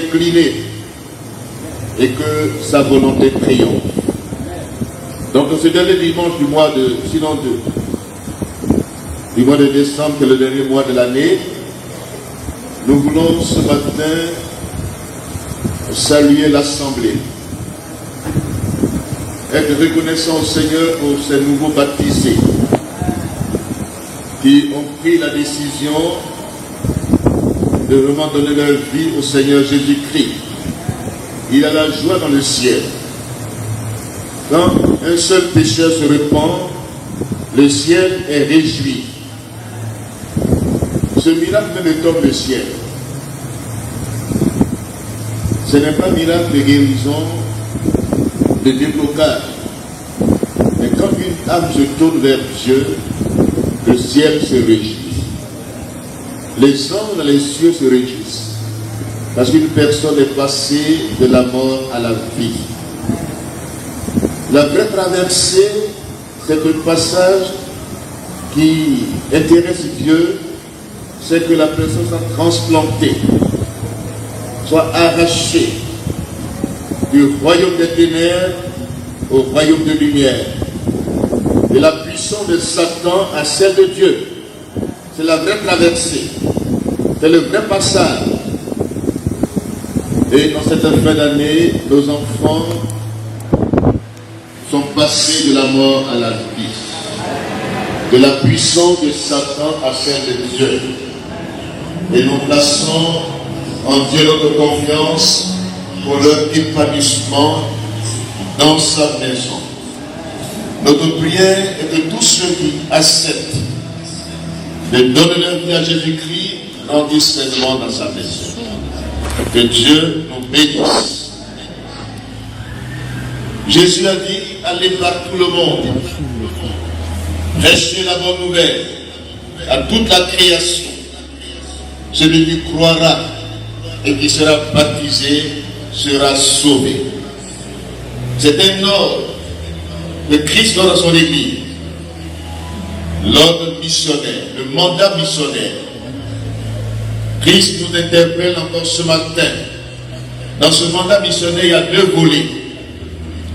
incliné et que sa volonté triomphe. Donc ce dernier dimanche du mois de décembre, qui est le dernier mois de l'année, nous voulons ce matin saluer l'Assemblée, être reconnaissant au Seigneur pour ces nouveaux baptisés qui ont pris la décision de vraiment donner leur vie au Seigneur Jésus-Christ. Il a la joie dans le ciel. Quand un seul pécheur se répand, le ciel est réjoui. Ce miracle même étonne le ciel. Ce n'est pas un miracle de guérison, de déblocage. Mais quand une âme se tourne vers Dieu, le ciel se réjouit. Les anges dans les cieux se réjouissent. Parce qu'une personne est passée de la mort à la vie. La vraie traversée, c'est un passage qui intéresse Dieu, c'est que la personne soit transplantée, soit arrachée du royaume des ténèbres au royaume de lumière, de la puissance de Satan à celle de Dieu. C'est la vraie traversée, c'est le vrai passage. Et dans cette fin d'année, nos enfants sont passés de la mort à la vie, de la puissance de Satan à celle de Dieu. Et nous plaçons en Dieu notre confiance pour leur épanouissement dans sa maison. Notre prière est que tous ceux qui acceptent de donner leur vie à Jésus-Christ grandissent pleinement dans sa maison. Que Dieu nous bénisse. Jésus a dit, allez par tout le monde, prêchez la bonne nouvelle à toute la création. Celui qui croira et qui sera baptisé sera sauvé. C'est un ordre que Christ donne à son Église. L'ordre missionnaire, le mandat missionnaire. Christ nous interpelle encore ce matin. Dans ce mandat missionnaire, il y a deux volets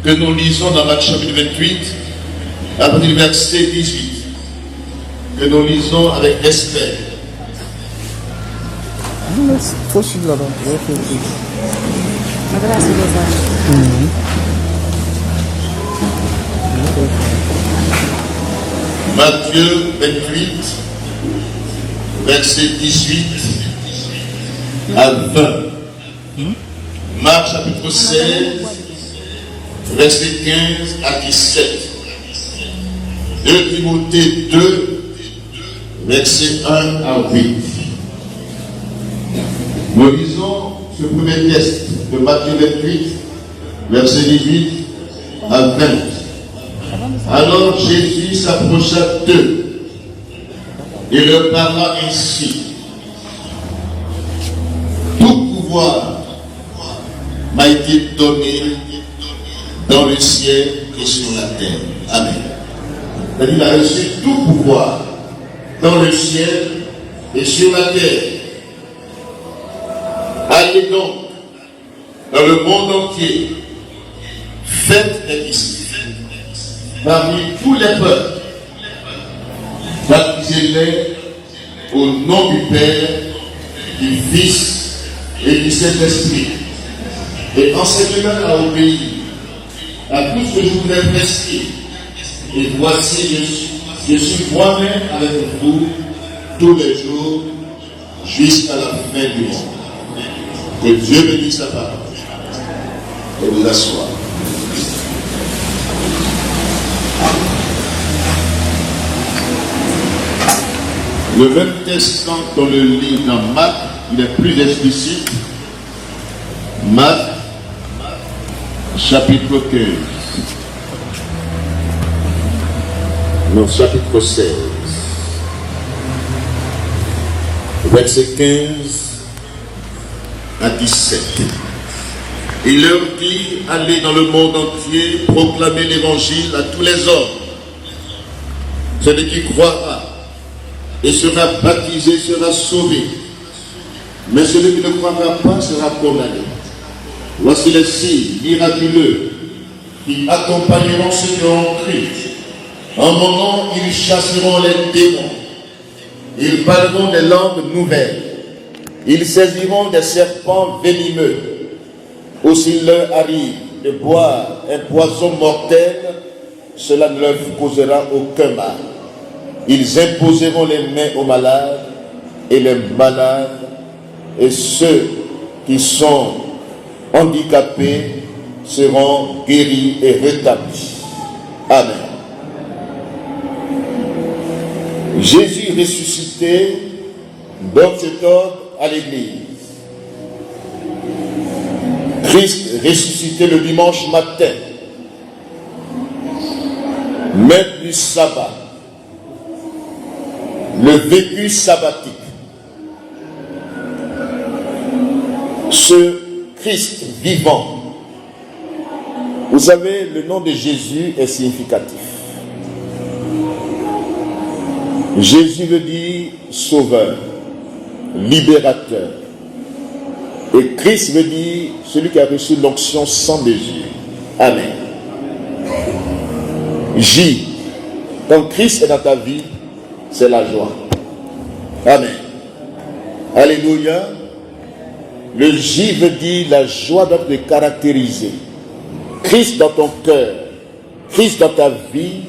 que nous lisons dans Matthieu chapitre 28, à partir du verset 18, que nous lisons avec respect. Matthieu 28, verset 18 à 20. Marc chapitre 16, verset 15 à 17. 2 Timothée 2, verset 1 à 8. Nous lisons ce premier texte de Matthieu 28, verset 18 à 20. Alors Jésus s'approcha d'eux et leur parla ainsi. Tout pouvoir m'a été donné dans le ciel et sur la terre. Amen. Il a reçu tout pouvoir dans le ciel et sur la terre. Allez donc dans le monde entier, faites des disciples parmi tous les peuples, baptisez-les au nom du Père, du Fils et du Saint-Esprit, et enseignez-leur à obéir à tout ce que je vous ai prescrit. Et voici, je suis moi-même avec vous tous les jours jusqu'à la fin du monde. Que Dieu bénisse sa parole. Et vous asseoir. Le même texte, quand on le lit dans Marc, il est plus explicite. Marc, chapitre 15. Non, chapitre 16. Verset 15 à 17. Il leur dit, allez dans le monde entier, proclamer l'évangile à tous les hommes. Celui qui croira et sera baptisé sera sauvé, mais celui qui ne croira pas sera condamné. Voici les signes miraculeux qui accompagneront ceux qui ont cru. En mon nom, ils chasseront les démons. Ils parleront des langues nouvelles. Ils saisiront des serpents venimeux. Ou s'il leur arrive de boire un poison mortel, cela ne leur causera aucun mal. Ils imposeront les mains aux malades, et les malades et ceux qui sont handicapés seront guéris et rétablis. Amen. Jésus ressuscité donne cet ordre à l'Église. Christ ressuscité le dimanche matin, maître du sabbat, le vécu sabbatique. Ce Christ vivant, vous savez, le nom de Jésus est significatif. Jésus veut dire sauveur, libérateur. Et Christ veut dire celui qui a reçu l'onction sans mesure. Amen. J. Quand Christ est dans ta vie, c'est la joie. Amen. Alléluia. Le J veut dire la joie doit te caractériser. Christ dans ton cœur, Christ dans ta vie,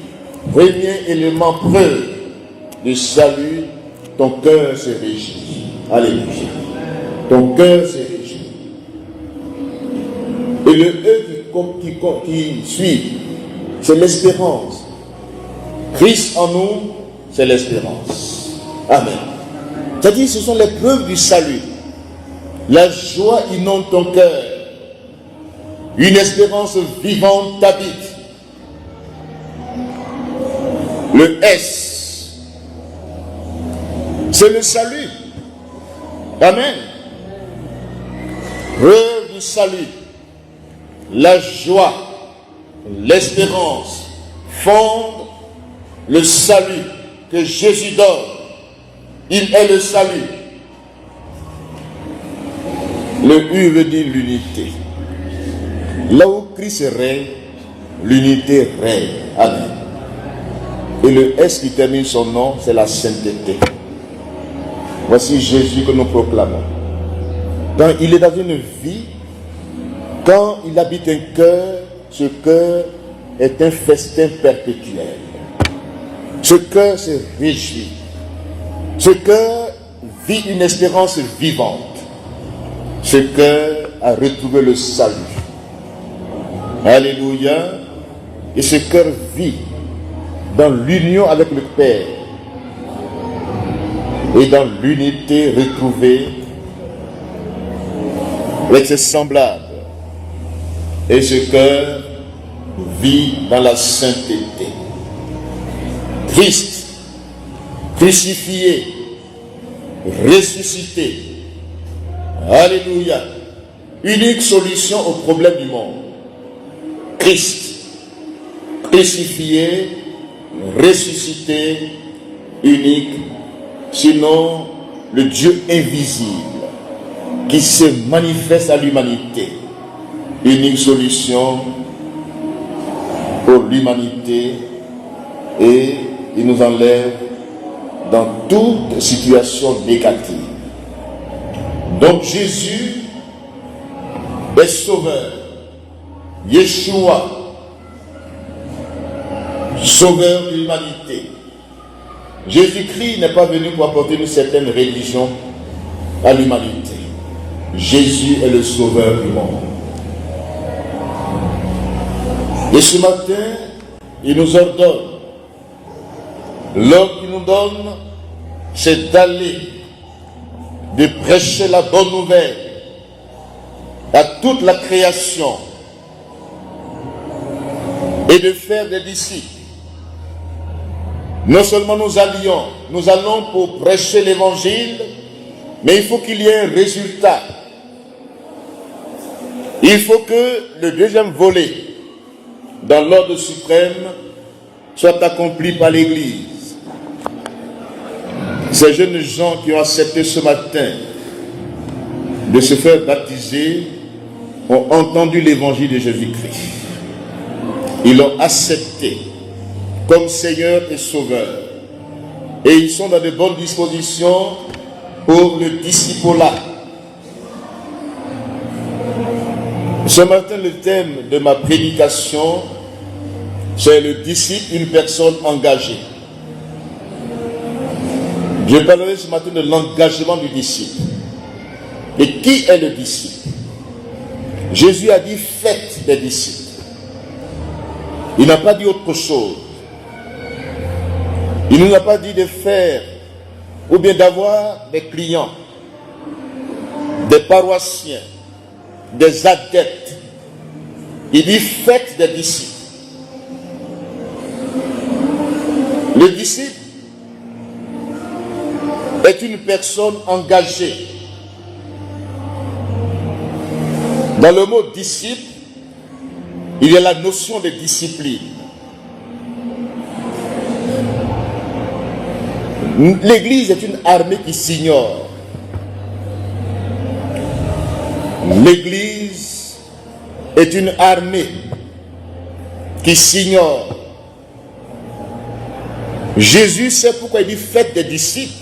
premier élément preuve de salut, ton cœur se réjouit. Alléluia. Ton cœur se réjouit. Et le E qui suit, c'est l'espérance. Christ en nous, c'est l'espérance. Amen. C'est-à-dire, ce sont les preuves du salut. La joie inonde ton cœur. Une espérance vivante t'habite. Le S, c'est le salut. Amen. Preuve du salut. La joie, l'espérance fondent le salut que Jésus donne. Il est le salut. Le U veut dire l'unité. Là où Christ règne, l'unité règne. Amen. Et le S qui termine son nom, c'est la sainteté. Voici Jésus que nous proclamons. Quand il est dans une vie, quand il habite un cœur, ce cœur est un festin perpétuel. Ce cœur se réjouit. Ce cœur vit une espérance vivante. Ce cœur a retrouvé le salut. Alléluia. Et ce cœur vit dans l'union avec le Père et dans l'unité retrouvée avec ses semblables. Et ce cœur vit dans la sainteté. Christ, crucifié, ressuscité. Alléluia. Unique solution au problème du monde. Christ, crucifié, ressuscité, unique. Sinon, le Dieu invisible qui se manifeste à l'humanité. Unique solution pour l'humanité, et il nous enlève dans toute situation négative. Donc Jésus est sauveur. Yeshua, sauveur de l'humanité. Jésus-Christ n'est pas venu pour apporter une certaine religion à l'humanité. Jésus est le sauveur du monde. Et ce matin, il nous ordonne, l'ordre qu'il nous donne, c'est d'aller, de prêcher la bonne nouvelle à toute la création et de faire des disciples. Non seulement nous allons pour prêcher l'évangile, mais il faut qu'il y ait un résultat. Il faut que le deuxième volet dans l'ordre suprême soit accompli par l'Église. Ces jeunes gens qui ont accepté ce matin de se faire baptiser ont entendu l'évangile de Jésus-Christ. Ils l'ont accepté comme Seigneur et Sauveur. Et ils sont dans de bonnes dispositions pour le discipulat. Ce matin, le thème de ma prédication, c'est le disciple, une personne engagée. Je parlerai ce matin de l'engagement du disciple. Et qui est le disciple? Jésus a dit faites des disciples. Il n'a pas dit autre chose. Il ne nous a pas dit de faire ou bien d'avoir des clients, des paroissiens, des adeptes. Il dit faites des disciples. Le disciple est une personne engagée. Dans le mot disciple, il y a la notion de discipline. L'Église est une armée qui s'ignore. L'Église est une armée qui s'ignore. Jésus sait pourquoi il dit faites des disciples.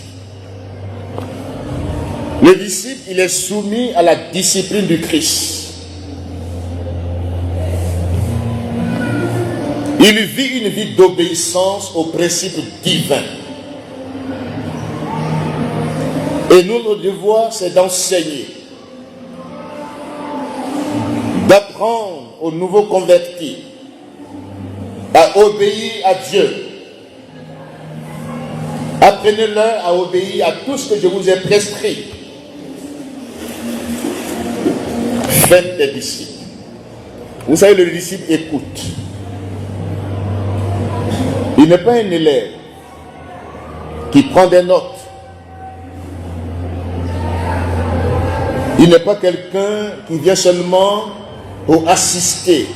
Le disciple, il est soumis à la discipline du Christ. Il vit une vie d'obéissance aux principes divins. Et nous, notre devoir, c'est d'enseigner, d'apprendre aux nouveaux convertis à obéir à Dieu. Apprenez-leur à obéir à tout ce que je vous ai prescrit. Faites des disciples. Vous savez, le disciple écoute. Il n'est pas un élève qui prend des notes. Il n'est pas quelqu'un qui vient seulement pour assister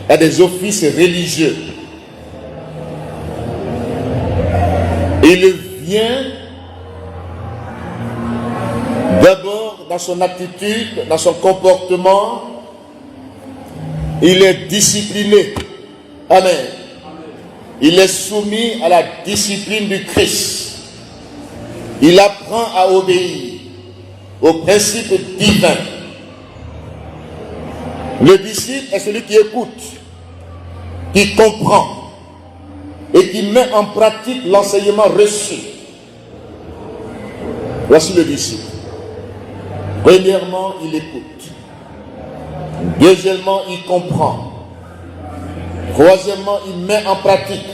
à des offices religieux. Il vient d'abord dans son attitude, dans son comportement. Il est discipliné. Amen. Il est soumis à la discipline du Christ. Il apprend à obéir aux principes divins. Le disciple est celui qui écoute, qui comprend et qui met en pratique l'enseignement reçu. Voici le disciple. Premièrement, il écoute. Deuxièmement, il comprend. Troisièmement, il met en pratique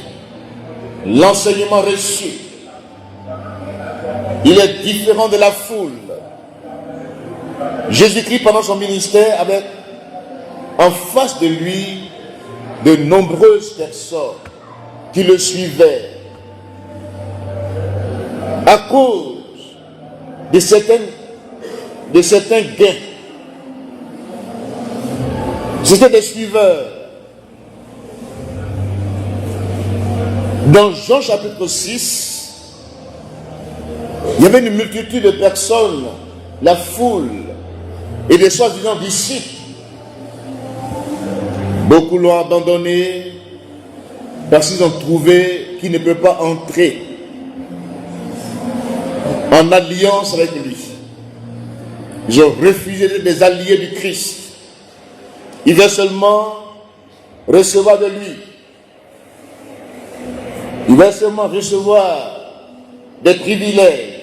l'enseignement reçu. Il est différent de la foule. Jésus-Christ, pendant son ministère, avait en face de lui de nombreuses personnes qui le suivaient à cause de certains gains. C'étaient des suiveurs. Dans Jean chapitre 6, il y avait une multitude de personnes, la foule, et des soi-disant disciples. Beaucoup l'ont abandonné parce qu'ils ont trouvé qu'il ne peut pas entrer en alliance avec lui. Ils ont refusé d'être des alliés du Christ. Ils veulent seulement recevoir de lui. Ils veulent seulement recevoir des privilèges,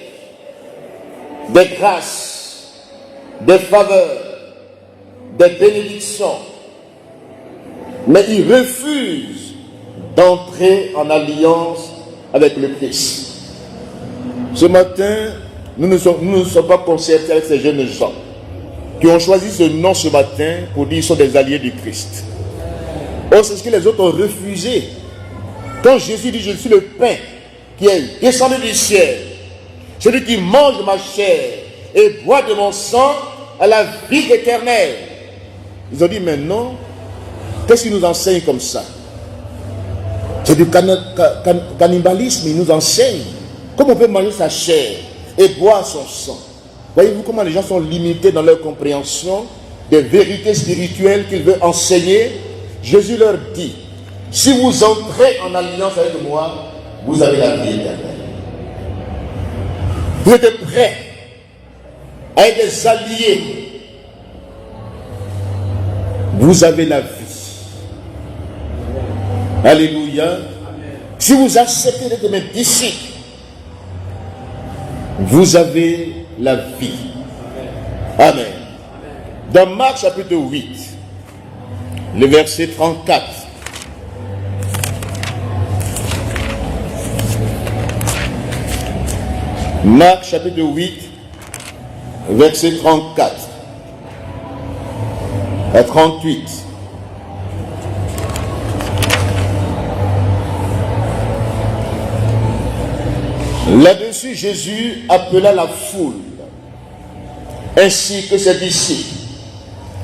des grâces, des faveurs, des bénédictions. Mais ils refusent d'entrer en alliance avec le Christ. Ce matin, nous ne sommes pas concertés avec ces jeunes gens qui ont choisi ce nom ce matin pour dire qu'ils sont des alliés du Christ. Or, c'est ce que les autres ont refusé. Quand Jésus dit « Je suis le pain qui est descendu du ciel, celui qui mange ma chair et boit de mon sang a la vie éternelle. » Ils ont dit « Mais non, qu'est-ce qu'il nous enseigne comme ça? C'est du cannibalisme, il nous enseigne. Comment on peut manger sa chair et boire son sang? Voyez-vous comment les gens sont limités dans leur compréhension des vérités spirituelles qu'ils veulent enseigner? Jésus leur dit, si vous entrez en alliance avec moi, vous avez la vie éternelle. Vous êtes prêts à être des alliés. Vous avez la vie. Alléluia. Si vous acceptez d'être mes disciples, vous avez la vie. Amen. Dans Marc chapitre 8, le verset 34. Marc chapitre 8, verset 34 à 38. Là-dessus, Jésus appela la foule, ainsi que ses disciples,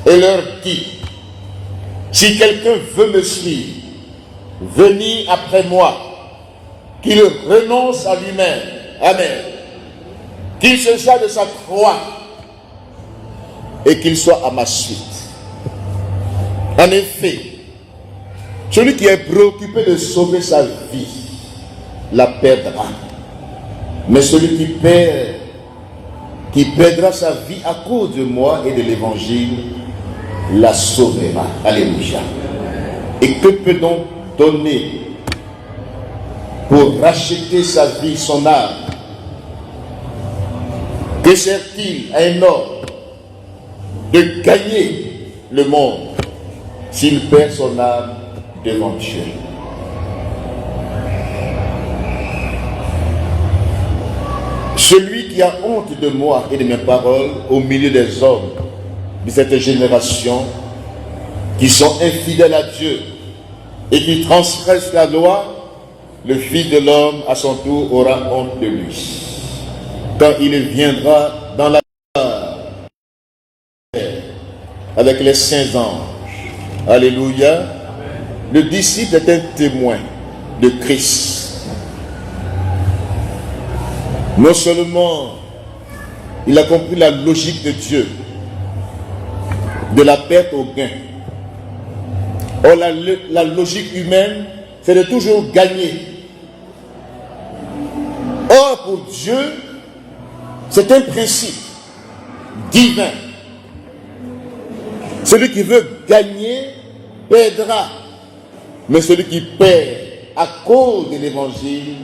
et leur dit, si quelqu'un veut me suivre, venez après moi, qu'il renonce à lui-même. Amen. Qu'il se charge de sa croix et qu'il soit à ma suite. En effet, celui qui est préoccupé de sauver sa vie la perdra. Mais celui qui perdra sa vie à cause de moi et de l'évangile la sauvera. Alléluia. Et que peut-on donner pour racheter sa vie, son âme? Que sert-il à un homme de gagner le monde s'il perd son âme devant Dieu? Celui qui a honte de moi et de mes paroles au milieu des hommes de cette génération qui sont infidèles à Dieu et qui transgressent la loi, le Fils de l'homme à son tour aura honte de lui quand il viendra dans la terre avec les saints anges. Alléluia. Le disciple est un témoin de Christ. Non seulement il a compris la logique de Dieu, de la perte au gain. Or, la logique humaine, c'est de toujours gagner. Or, pour Dieu, c'est un principe divin. Celui qui veut gagner perdra. Mais celui qui perd à cause de l'évangile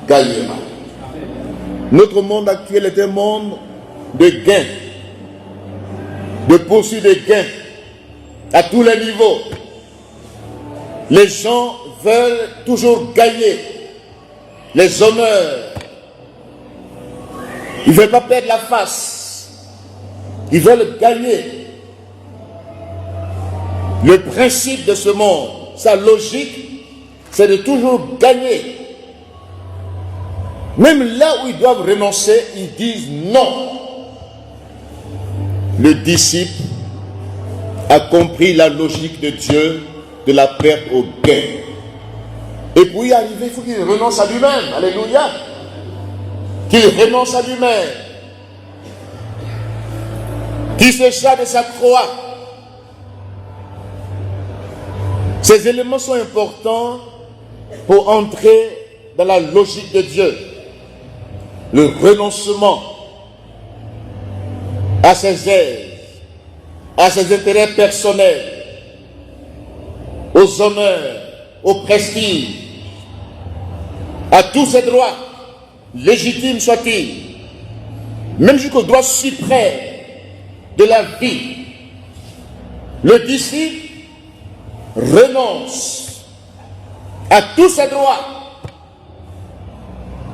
gagnera. Notre monde actuel est un monde de gains, de poursuite de gains à tous les niveaux. Les gens veulent toujours gagner les honneurs. Ils ne veulent pas perdre la face. Ils veulent gagner. Le principe de ce monde, sa logique, c'est de toujours gagner. Même là où ils doivent renoncer, ils disent non. Le disciple a compris la logique de Dieu de la perte au gain. Et pour y arriver, il faut qu'il renonce à lui-même. Alléluia. Qu'il renonce à lui-même. Qu'il se charge de sa croix. Ces éléments sont importants pour entrer dans la logique de Dieu. Le renoncement à ses aides, à ses intérêts personnels, aux honneurs, au prestige, à tous ses droits, légitimes soient-ils, même jusqu'au droit suprême de la vie. Le disciple renonce à tous ses droits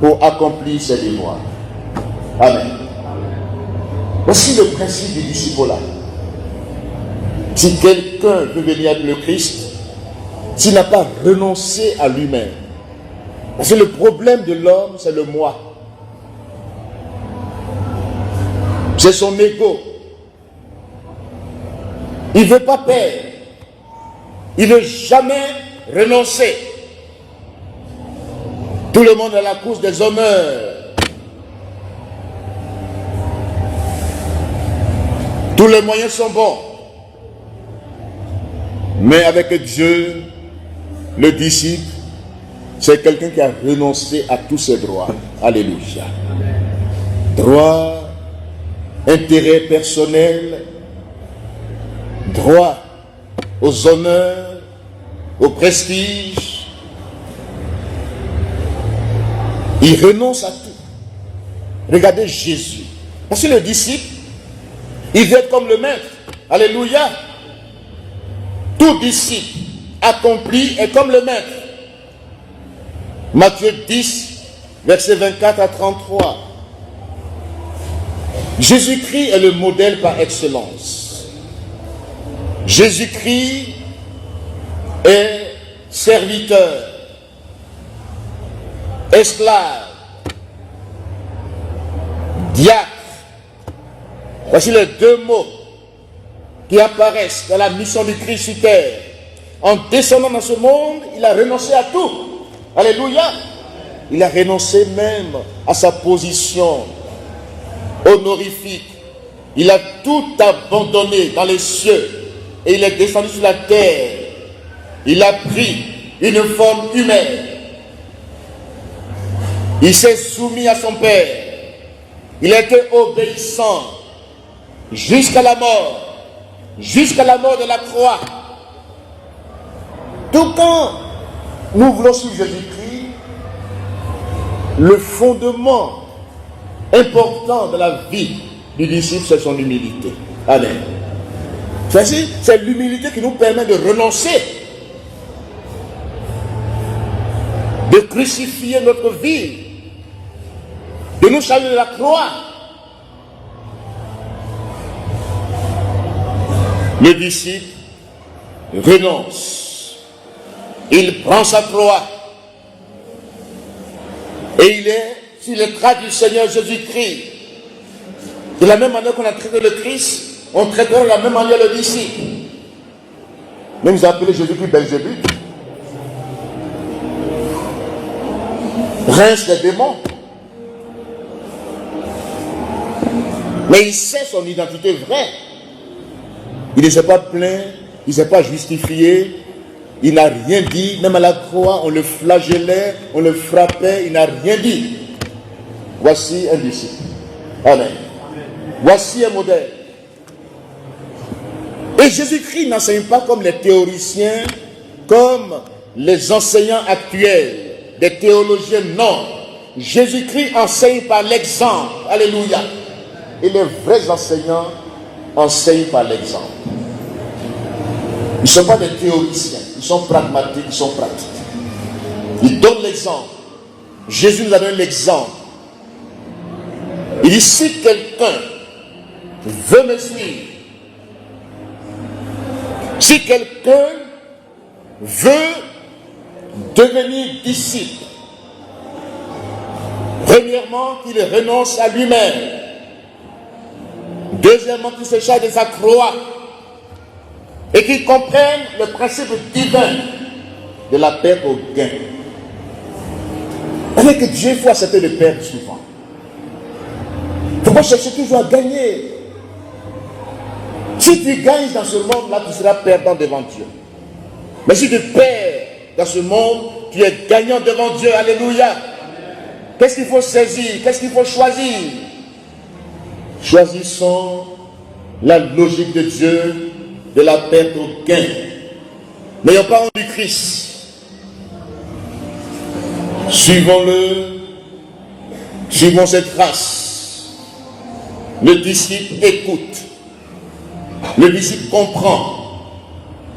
pour accomplir ses devoirs. Amen. Voici le principe du disciple-là. Si quelqu'un veut venir avec le Christ, s'il n'a pas renoncé à lui-même, parce que le problème de l'homme, c'est le moi. C'est son ego. Il ne veut pas perdre. Il ne veut jamais renoncer. Tout le monde est à la course des honneurs. Tous les moyens sont bons. Mais avec Dieu, le disciple, c'est quelqu'un qui a renoncé à tous ses droits. Alléluia. Droit, intérêt personnel, droit aux honneurs, au prestige. Il renonce à tout. Regardez Jésus. Parce que le disciple, il veut être comme le maître. Alléluia. Tout disciple accompli est comme le maître. Matthieu 10, versets 24 à 33. Jésus-Christ est le modèle par excellence. Jésus-Christ est serviteur, esclave, diacre. Voici les deux mots qui apparaissent dans la mission du Christ sur terre. En descendant dans ce monde, il a renoncé à tout. Alléluia. Il a renoncé même à sa position honorifique. Il a tout abandonné dans les cieux et il est descendu sur la terre. Il a pris une forme humaine. Il s'est soumis à son Père. Il a été obéissant jusqu'à la mort de la croix. Donc quand nous voulons suivre Jésus-Christ, le fondement important de la vie du disciple, c'est son humilité. Amen. C'est l'humilité qui nous permet de renoncer, de crucifier notre vie, de nous charger de la croix. Le disciple renonce. Il prend sa croix. Et il est sur les traces du Seigneur Jésus-Christ. De la même manière qu'on a traité le Christ, on traitera de la même manière le disciple. Même vous appelez Jésus-Christ Belzébuth. Prince des démons. Mais il sait son identité vraie. Il ne s'est pas plaint, il ne s'est pas justifié, il n'a rien dit, même à la croix, on le flagellait, on le frappait, il n'a rien dit. Voici un disciple. Amen. Voici un modèle. Et Jésus-Christ n'enseigne pas comme les théoriciens, comme les enseignants actuels, des théologiens, non. Jésus-Christ enseigne par l'exemple. Alléluia. Et les vrais enseignants enseignent par l'exemple. Ils ne sont pas des théoriciens, ils sont pragmatiques, ils sont pratiques. Ils donnent l'exemple. Jésus nous a donné l'exemple. Il dit, si quelqu'un veut me suivre, si quelqu'un veut devenir disciple, premièrement, qu'il renonce à lui-même. Deuxièmement, qu'il se charge de sa croix et qu'il comprenne le principe divin de la perte au gain. Avec Dieu, il faut accepter de perdre souvent. Il ne faut pas chercher toujours à gagner. Si tu gagnes dans ce monde-là, tu seras perdant devant Dieu. Mais si tu perds dans ce monde, tu es gagnant devant Dieu. Alléluia. Qu'est-ce qu'il faut saisir? Qu'est-ce qu'il faut choisir? Choisissons la logique de Dieu de la perte au gain. N'ayons pas honte du Christ. Suivons-le, suivons ses traces. Le disciple écoute. Le disciple comprend.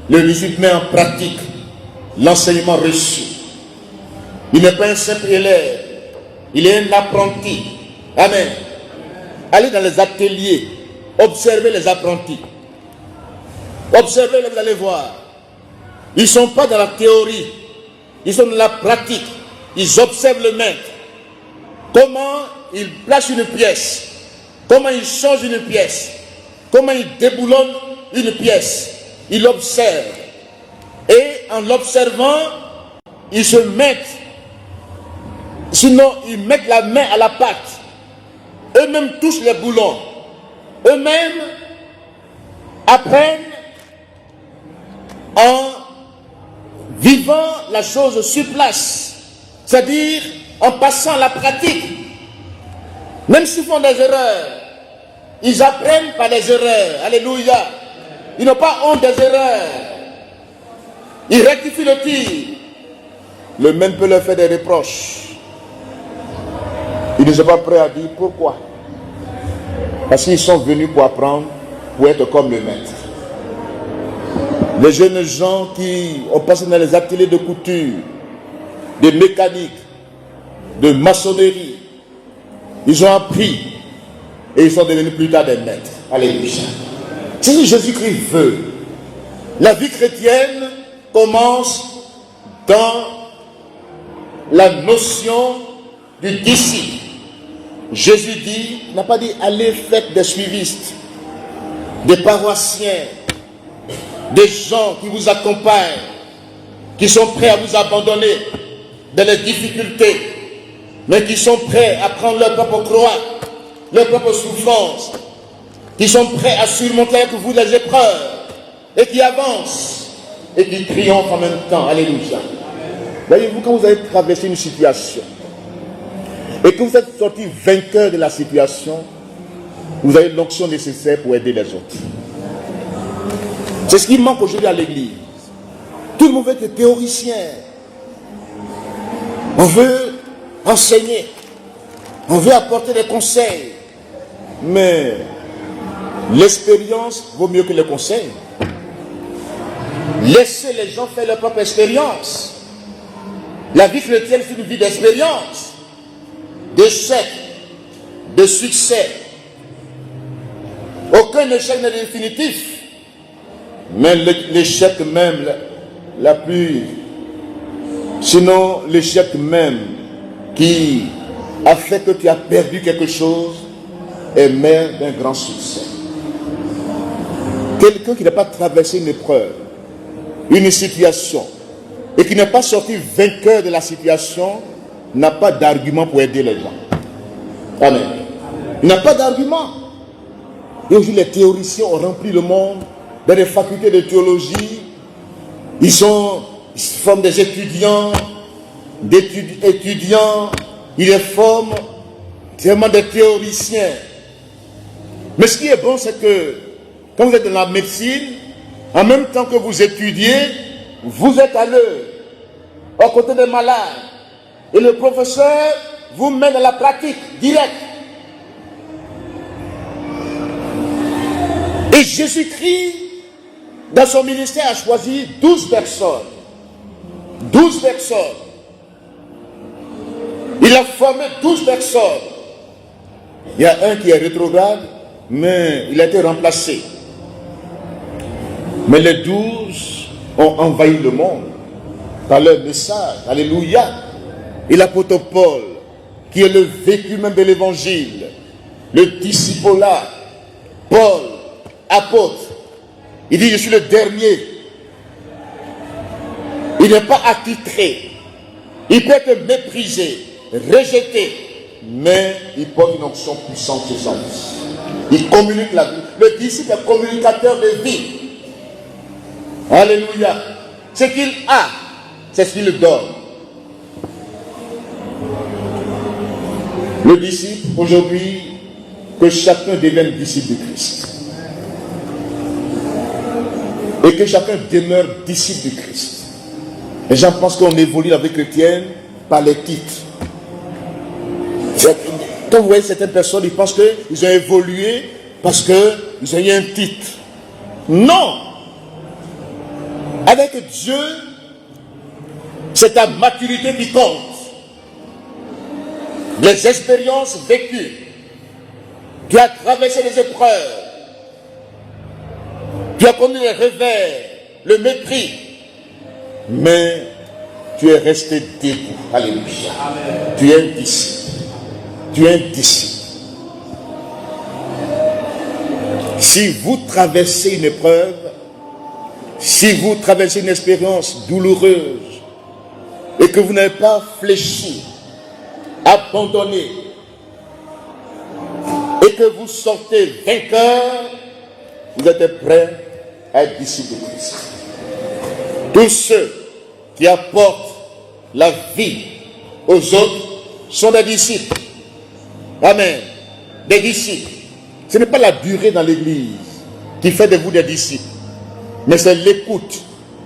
Le disciple met en pratique l'enseignement reçu. Il n'est pas un simple élève. Il est un apprenti. Amen. Allez dans les ateliers, observez les apprentis. Observez-les, vous allez voir. Ils ne sont pas dans la théorie, ils sont dans la pratique. Ils observent le maître. Comment il place une pièce, comment il change une pièce, comment il déboulonne une pièce. Ils observent. Et en l'observant, ils se mettent, sinon ils mettent la main à la pâte. Eux-mêmes touchent les boulons. Eux-mêmes apprennent en vivant la chose sur place, c'est-à-dire en passant à la pratique. Même s'ils font des erreurs, ils apprennent par les erreurs. Alléluia. Ils n'ont pas honte des erreurs. Ils rectifient le tir. Le même peut leur faire des reproches. Ils ne sont pas prêts à dire pourquoi. Parce qu'ils sont venus pour apprendre, pour être comme le maître. Les jeunes gens qui ont passé dans les ateliers de couture, de mécanique, de maçonnerie, ils ont appris et ils sont devenus plus tard des maîtres. Alléluia. C'est ce que Jésus-Christ veut. La vie chrétienne commence dans la notion du disciple. Jésus dit, n'a pas dit allez faites des suivistes, des paroissiens, des gens qui vous accompagnent, qui sont prêts à vous abandonner dans les difficultés, mais qui sont prêts à prendre leur propre croix, leur propre souffrance, qui sont prêts à surmonter avec vous les épreuves, et qui avancent, et qui triomphent en même temps. Alléluia. Voyez-vous, quand vous avez traversé une situation, et que vous êtes sorti vainqueur de la situation, vous avez l'onction nécessaire pour aider les autres. C'est ce qui manque aujourd'hui à l'église. Tout le monde veut être théoricien. On veut enseigner. On veut apporter des conseils. Mais l'expérience vaut mieux que les conseils. Laissez les gens faire leur propre expérience. La vie chrétienne, c'est une vie d'expérience, d'échec, de succès. Aucun échec n'est définitif. Mais l'échec même, la plus... Sinon, l'échec même qui a fait que tu as perdu quelque chose est mère d'un grand succès. Quelqu'un qui n'a pas traversé une épreuve, une situation, et qui n'est pas sorti vainqueur de la situation, n'a pas d'argument pour aider les gens. Amen. Il n'a pas d'argument. Et aujourd'hui, les théoriciens ont rempli le monde dans les facultés de théologie. Ils forment des étudiants, ils les forment vraiment des théoriciens. Mais ce qui est bon, c'est que quand vous êtes dans la médecine, en même temps que vous étudiez, vous êtes à l'œuvre, aux côtés des malades. Et le professeur vous met dans la pratique directe. Et Jésus-Christ, dans son ministère, a choisi 12 personnes. 12 personnes. Il a formé 12 personnes. Il y a un qui est rétrograde, mais il a été remplacé. Mais les 12 ont envahi le monde par leur message. Alléluia. Et l'apôtre Paul, qui est le vécu même de l'évangile, le discipolat, Paul, apôtre, il dit je suis le dernier. Il n'est pas attitré. Il peut être méprisé, rejeté, mais il porte une onction puissante sur son vie. Il communique la vie. Le disciple est communicateur de vie. Alléluia. Ce qu'il a, c'est ce qu'il donne. Le disciple, aujourd'hui, que chacun devienne disciple de Christ. Et que chacun demeure disciple de Christ. Les gens pensent qu'on évolue dans la vie chrétienne par les titres. Quand vous voyez certaines personnes, ils pensent qu'ils ont évolué parce qu'ils ont eu un titre. Non! Avec Dieu, c'est ta maturité qui compte. Les expériences vécues. Tu as traversé les épreuves. Tu as connu les revers, le mépris. Mais tu es resté debout. Alléluia. Amen. Tu es un disciple. Tu es un disciple. Si vous traversez une épreuve, si vous traversez une expérience douloureuse et que vous n'avez pas fléchi, abandonné et que vous sortez vainqueur, vous êtes prêts à être disciples de Christ. Tous ceux qui apportent la vie aux autres sont des disciples. Amen. Des disciples. Ce n'est pas la durée dans l'église qui fait de vous des disciples, mais c'est l'écoute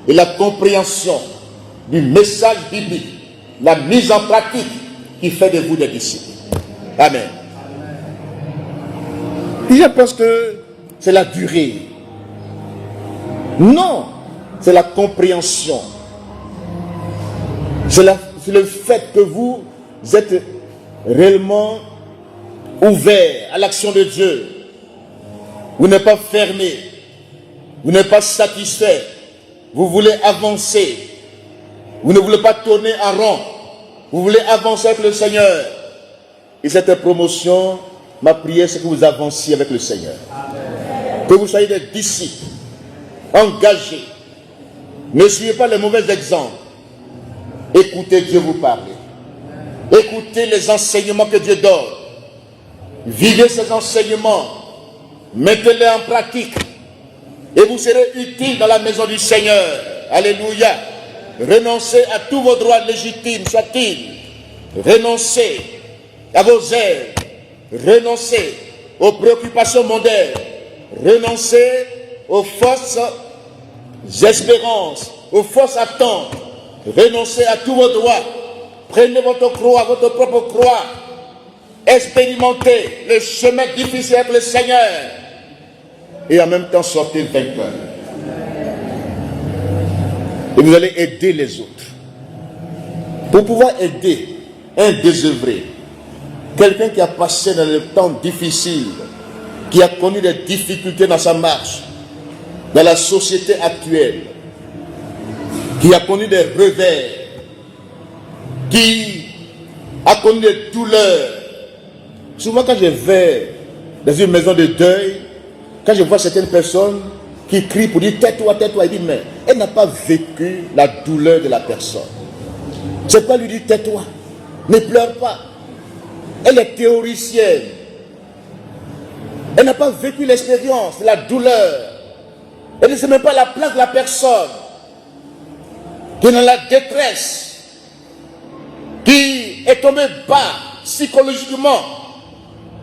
et la compréhension du message biblique, la mise en pratique qui fait de vous des disciples. Amen. Et je pense que c'est la durée. Non, c'est la compréhension. C'est le fait que vous êtes réellement ouvert à l'action de Dieu. Vous n'êtes pas fermé. Vous n'êtes pas satisfait. Vous voulez avancer. Vous ne voulez pas tourner en rond. Vous voulez avancer avec le Seigneur. Et cette promotion, ma prière, c'est que vous avanciez avec le Seigneur. Amen. Que vous soyez des disciples, engagés. Ne suivez pas les mauvais exemples. Écoutez Dieu vous parler. Écoutez les enseignements que Dieu donne. Vivez ces enseignements. Mettez-les en pratique. Et vous serez utile dans la maison du Seigneur. Alléluia. Renoncez à tous vos droits légitimes, soit-il. Renoncez à vos ailes. Renoncez aux préoccupations mondaines. Renoncez aux fausses espérances, aux fausses attentes. Renoncez à tous vos droits. Prenez votre croix, votre propre croix. Expérimentez le chemin difficile avec le Seigneur. Et en même temps, sortez vainqueur. Et vous allez aider les autres. Pour pouvoir aider un désœuvré, quelqu'un qui a passé dans le temps difficile, qui a connu des difficultés dans sa marche, dans la société actuelle, qui a connu des revers, qui a connu des douleurs. Souvent quand je vais dans une maison de deuil, quand je vois certaines personnes qui crient pour dire tais-toi, tais-toi, il dit mais elle n'a pas vécu la douleur de la personne. C'est pas lui dire tais-toi, ne pleure pas. Elle est théoricienne. Elle n'a pas vécu l'expérience de la douleur. Elle ne sait même pas la place de la personne qui est dans la détresse, qui est tombée bas psychologiquement,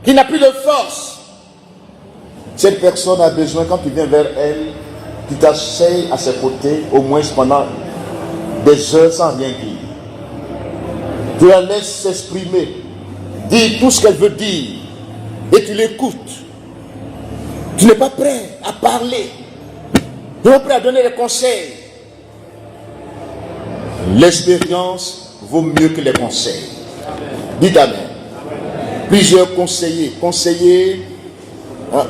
qui n'a plus de force. Cette personne a besoin, quand tu viens vers elle, tu t'asseyes à ses côtés, au moins pendant des heures sans rien dire. Tu la laisses s'exprimer, dire tout ce qu'elle veut dire, et tu l'écoutes. Tu n'es pas prêt à parler. Tu n'es pas prêt à donner des conseils. L'expérience vaut mieux que les conseils. Dites Amen. Plusieurs conseillers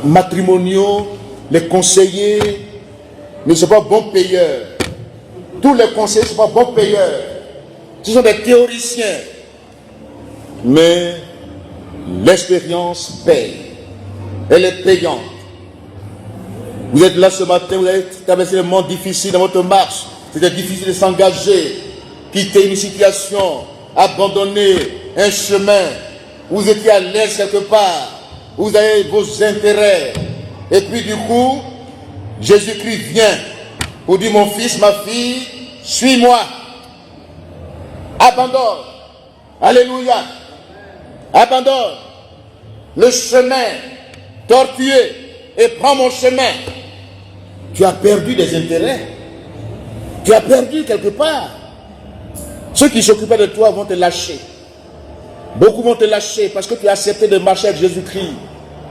matrimoniaux, les conseillers ne sont pas bons payeurs. Tous les conseillers ne sont pas bons payeurs. Ce sont des théoriciens. Mais l'expérience paye. Elle est payante. Vous êtes là ce matin, vous avez traversé un moment difficile dans votre marche. C'était difficile de s'engager, quitter une situation, abandonner un chemin. Vous étiez à l'aise quelque part. Vous avez vos intérêts. Et puis du coup, Jésus-Christ vient pour dire mon fils, ma fille, suis-moi. Abandonne. Alléluia. Abandonne le chemin tortueux et prends mon chemin. Tu as perdu des intérêts. Tu as perdu quelque part. Ceux qui s'occupaient de toi vont te lâcher. Beaucoup vont te lâcher parce que tu as accepté de marcher avec Jésus-Christ.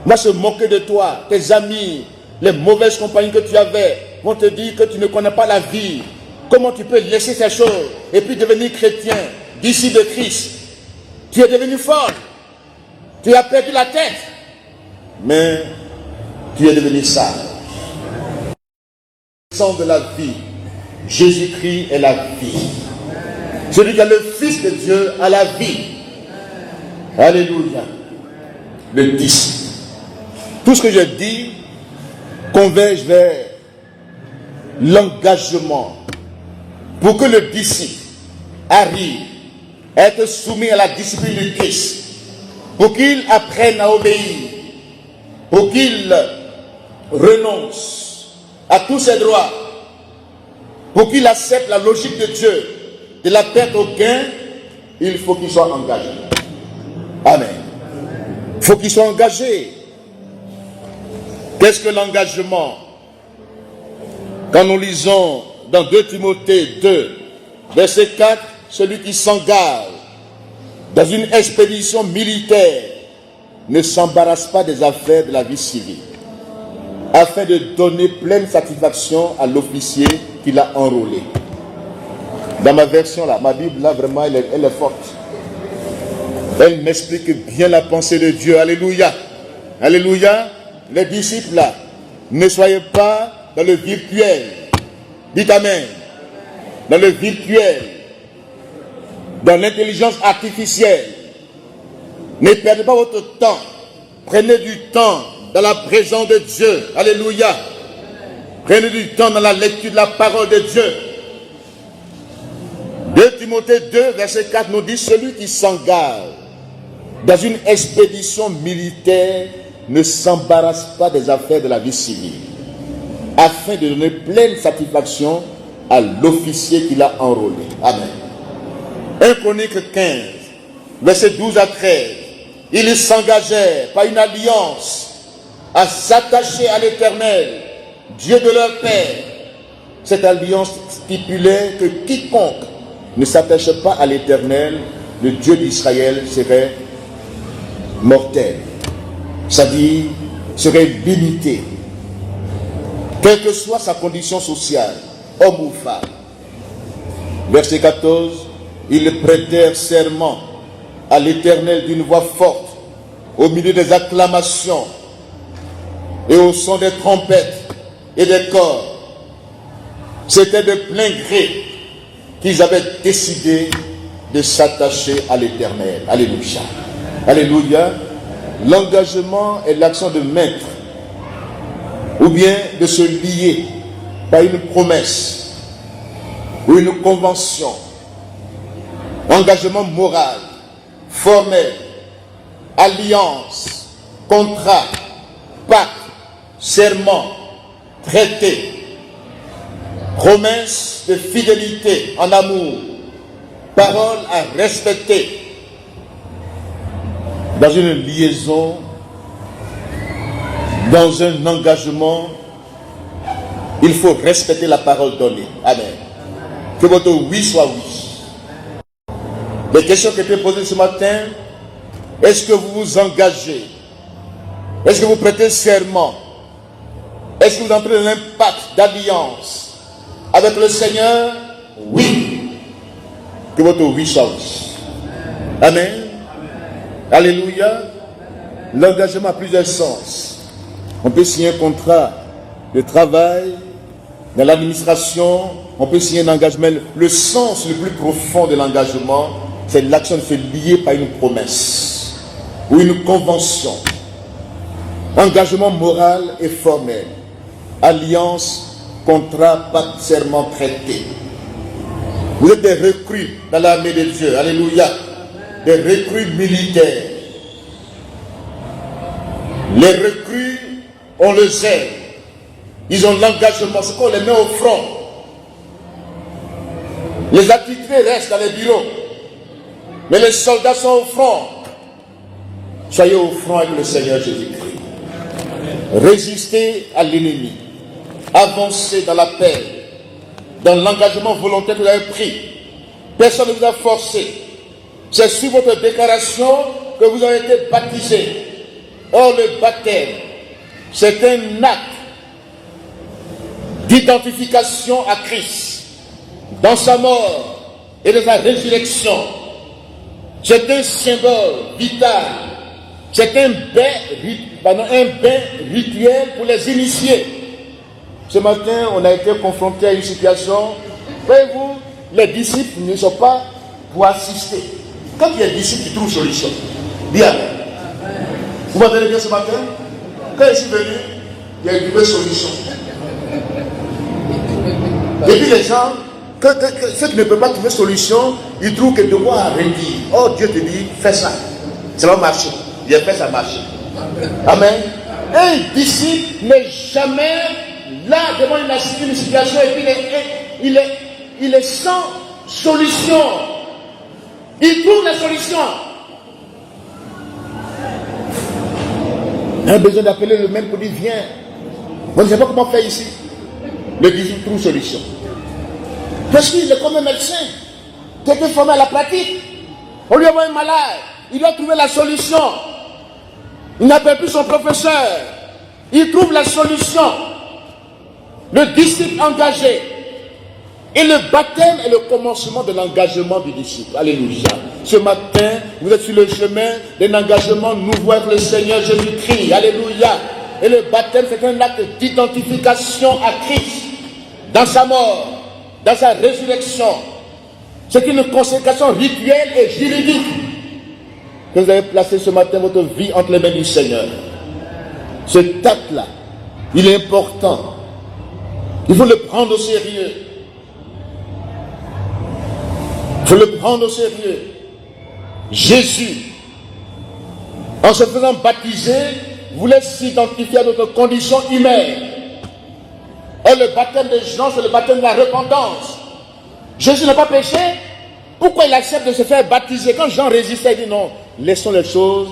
Moi, se moquer de toi, tes amis, les mauvaises compagnies que tu avais vont te dire que tu ne connais pas la vie. Comment tu peux laisser ces choses et puis devenir chrétien, disciple de Christ? Tu es devenu fort. Tu as perdu la tête. Mais tu es devenu sage. Le sang de la vie. Jésus-Christ est la vie. Celui qui est le Fils de Dieu a la vie. Alléluia. Le disciple. Tout ce que je dis converge vers l'engagement pour que le disciple arrive à être soumis à la discipline du Christ, pour qu'il apprenne à obéir, pour qu'il renonce à tous ses droits pour qu'il accepte la logique de Dieu, de la perte au gain, il faut qu'il soit engagé. Amen. Il faut qu'il soit engagé. Qu'est-ce que l'engagement? Quand nous lisons dans 2 Timothée 2, verset 4, celui qui s'engage dans une expédition militaire ne s'embarrasse pas des affaires de la vie civile, afin de donner pleine satisfaction à l'officier qui l'a enrôlé. Dans ma version là, ma Bible là, vraiment elle est forte. Elle m'explique bien la pensée de Dieu. Alléluia. Alléluia. Les disciples là, ne soyez pas dans le virtuel. Dites Amen. Dans le virtuel, dans l'intelligence artificielle. Ne perdez pas votre temps. Prenez du temps dans la présence de Dieu. Alléluia. Prenez du temps dans la lecture de la parole de Dieu. 2 Timothée 2, verset 4 nous dit, celui qui s'engage dans une expédition militaire ne s'embarrasse pas des affaires de la vie civile, afin de donner pleine satisfaction à l'officier qui l'a enrôlé. Amen. 1 Chronique 15, verset 12 à 13. Ils s'engagèrent par une alliance à s'attacher à l'Éternel, Dieu de leur père. Cette alliance stipulait que quiconque ne s'attache pas à l'Éternel, le Dieu d'Israël, serait mortel, c'est-à-dire serait limité, quelle que soit sa condition sociale, homme ou femme. Verset 14, ils prêtèrent serment à l'Éternel d'une voix forte, au milieu des acclamations et au son des trompettes et des corps. C'était de plein gré qu'ils avaient décidé de s'attacher à l'Éternel. Alléluia. Alléluia. L'engagement est l'action de mettre ou bien de se lier par une promesse ou une convention. Engagement moral, formel, alliance, contrat, pacte, serment, traité, promesse de fidélité en amour, parole à respecter. Dans une liaison, dans un engagement, il faut respecter la parole donnée. Amen. Que votre oui soit oui. Les questions qui étaient posées ce matin, est-ce que vous vous engagez? Est-ce que vous prêtez serment? Est-ce que vous entrez dans un pacte d'alliance avec le Seigneur? Oui. Que votre oui soit oui. Amen. Alléluia. L'engagement a plusieurs sens. On peut signer un contrat de travail dans l'administration, on peut signer un engagement. Le sens le plus profond de l'engagement, c'est l'action de se lier par une promesse ou une convention. Engagement moral et formel. Alliance, contrat, pacte, serment, traité. Vous êtes des recrues dans l'armée de Dieu. Alléluia. Des recrues militaires. Les recrues, on les aime. Ils ont l'engagement, c'est qu'on les met au front. Les attitrés restent dans les bureaux. Mais les soldats sont au front. Soyez au front avec le Seigneur Jésus-Christ. Résistez à l'ennemi. Avancez dans la paix. Dans l'engagement volontaire que vous avez pris. Personne ne vous a forcé. C'est sur votre déclaration que vous avez été baptisé. Or, le baptême, c'est un acte d'identification à Christ, dans sa mort et dans sa résurrection. C'est un symbole vital. C'est un bain rituel pour les initiés. Ce matin, on a été confronté à une situation. Voyez-vous, les disciples ne sont pas pour assister. Quand il y a des disciples qui trouvent solution, bien. Vous m'entendez bien ce matin? Quand je suis venu, il y a une nouvelle solution. Et puis les gens, ceux qui ne peuvent pas trouver solution, ils trouvent que devoir redire. Oh, Dieu te dit, fais ça. Ça va marcher. Bien fait, ça marche. Amen. Un disciple n'est jamais là devant une situation et puis il est sans solution. Il trouve la solution. On a besoin d'appeler le même pour dire viens. On ne sait pas comment faire ici. Le disciple trouve solution. Parce qu'il est comme un médecin qui a été formé à la pratique. On lui envoie un malade. Il doit trouver la solution. Il n'appelle plus son professeur. Il trouve la solution. Le disciple engagé. Et le baptême est le commencement de l'engagement du disciple. Alléluia. Ce matin, vous êtes sur le chemin d'un engagement nouveau avec le Seigneur Jésus-Christ. Alléluia. Et le baptême, c'est un acte d'identification à Christ. Dans sa mort, dans sa résurrection. C'est une consécration rituelle et juridique que vous avez placé ce matin votre vie entre les mains du Seigneur. Ce acte-là, il est important. Il faut le prendre au sérieux. Il faut le prendre au sérieux. Jésus, en se faisant baptiser, voulait s'identifier à notre condition humaine. Et le baptême de Jean, c'est le baptême de la repentance. Jésus n'a pas péché. Pourquoi il accepte de se faire baptiser? Quand Jean résistait, il dit non, laissons les choses,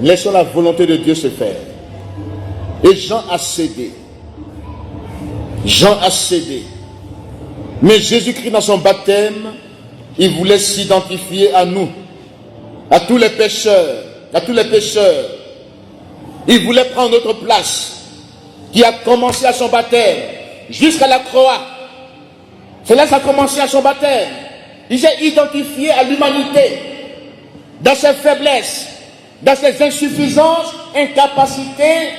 laissons la volonté de Dieu se faire. Et Jean a cédé. Jean a cédé. Mais Jésus-Christ, dans son baptême, il voulait s'identifier à nous, à tous les pécheurs, à tous les pécheurs. Il voulait prendre notre place, qui a commencé à son baptême, jusqu'à la croix. C'est là que ça a commencé à son baptême. Il s'est identifié à l'humanité, dans ses faiblesses, dans ses insuffisances, incapacités,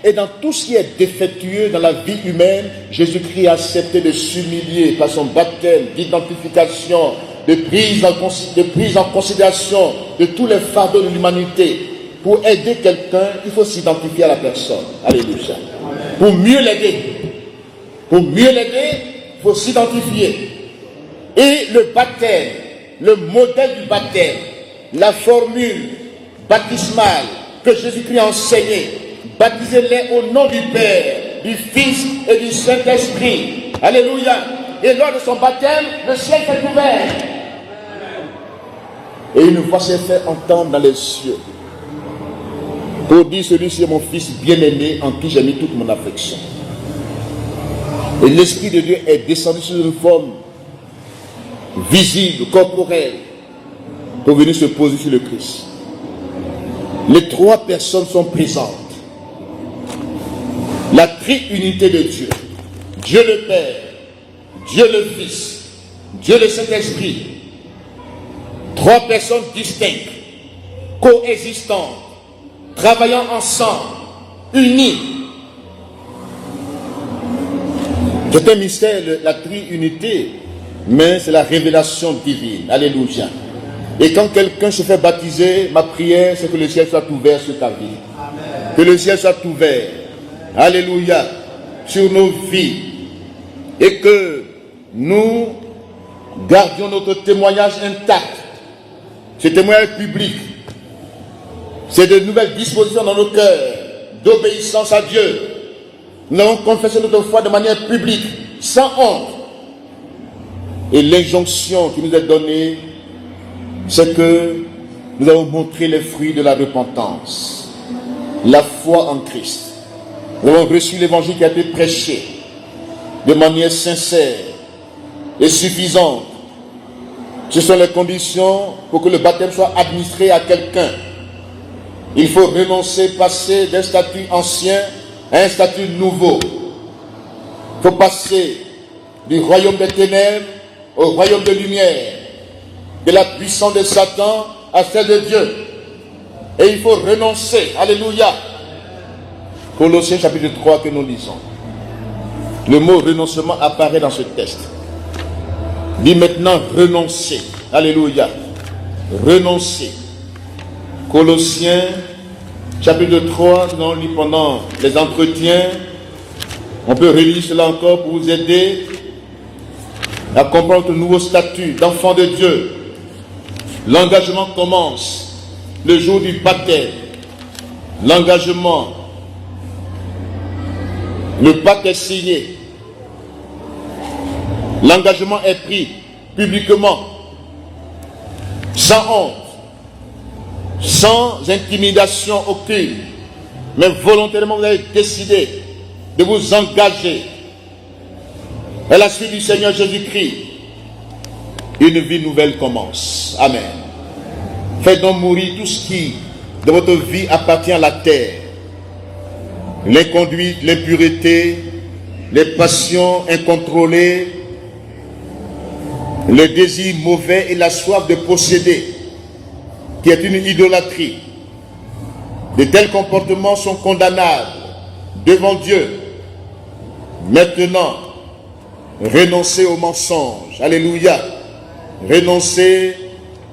et dans tout ce qui est défectueux dans la vie humaine. Jésus-Christ a accepté de s'humilier par son baptême, d'identification, de prise en considération de tous les fardeaux de l'humanité. Pour aider quelqu'un, il faut s'identifier à la personne. Alléluia. Pour mieux l'aider, il faut s'identifier. Et le baptême, le modèle du baptême, la formule baptismale que Jésus-Christ a enseignée, baptisez-les au nom du Père, du Fils et du Saint-Esprit. Alléluia. Et lors de son baptême, le ciel s'est ouvert. Et une voix s'est fait entendre dans les cieux. Pour dire, celui-ci est mon Fils bien-aimé en qui j'ai mis toute mon affection. Et l'Esprit de Dieu est descendu sur une forme visible, corporelle, pour venir se poser sur le Christ. Les trois personnes sont présentes. La triunité de Dieu. Dieu le Père, Dieu le Fils, Dieu le Saint-Esprit. Trois personnes distinctes, coexistantes, travaillant ensemble, unis. C'est un mystère, la triunité, mais c'est la révélation divine. Alléluia. Et quand quelqu'un se fait baptiser, ma prière, c'est que le ciel soit ouvert sur ta vie. Amen. Que le ciel soit ouvert. Alléluia. Sur nos vies. Et que nous gardions notre témoignage intact. Ce témoignage public. C'est de nouvelles dispositions dans nos cœurs d'obéissance à Dieu. Nous avons confessé notre foi de manière publique, sans honte. Et l'injonction qui nous est donnée, c'est que nous avons montré les fruits de la repentance, la foi en Christ. Nous avons reçu l'évangile qui a été prêché de manière sincère et suffisante. Ce sont les conditions pour que le baptême soit administré à quelqu'un. Il faut renoncer, passer d'un statut ancien à un statut nouveau. Il faut passer du royaume des ténèbres au royaume de lumière, de la puissance de Satan à celle de Dieu. Et il faut renoncer. Alléluia. Colossiens chapitre 3 que nous lisons. Le mot renoncement apparaît dans ce texte. Dit maintenant renoncer. Alléluia. Renoncer. Colossiens chapitre 3, nous allons lire pendant les entretiens. On peut relire cela encore pour vous aider à comprendre le nouveau statut d'enfant de Dieu. L'engagement commence le jour du baptême. L'engagement Le pacte est signé. L'engagement est pris publiquement, sans honte, sans intimidation aucune, mais volontairement vous avez décidé de vous engager à la suite du Seigneur Jésus-Christ. Une vie nouvelle commence. Amen. Faites donc mourir tout ce qui de votre vie appartient à la terre. L'inconduite, l'impureté, les passions incontrôlées, le désir mauvais et la soif de posséder, qui est une idolâtrie. De tels comportements sont condamnables devant Dieu. Maintenant, renoncez au mensonge. Alléluia. Renoncez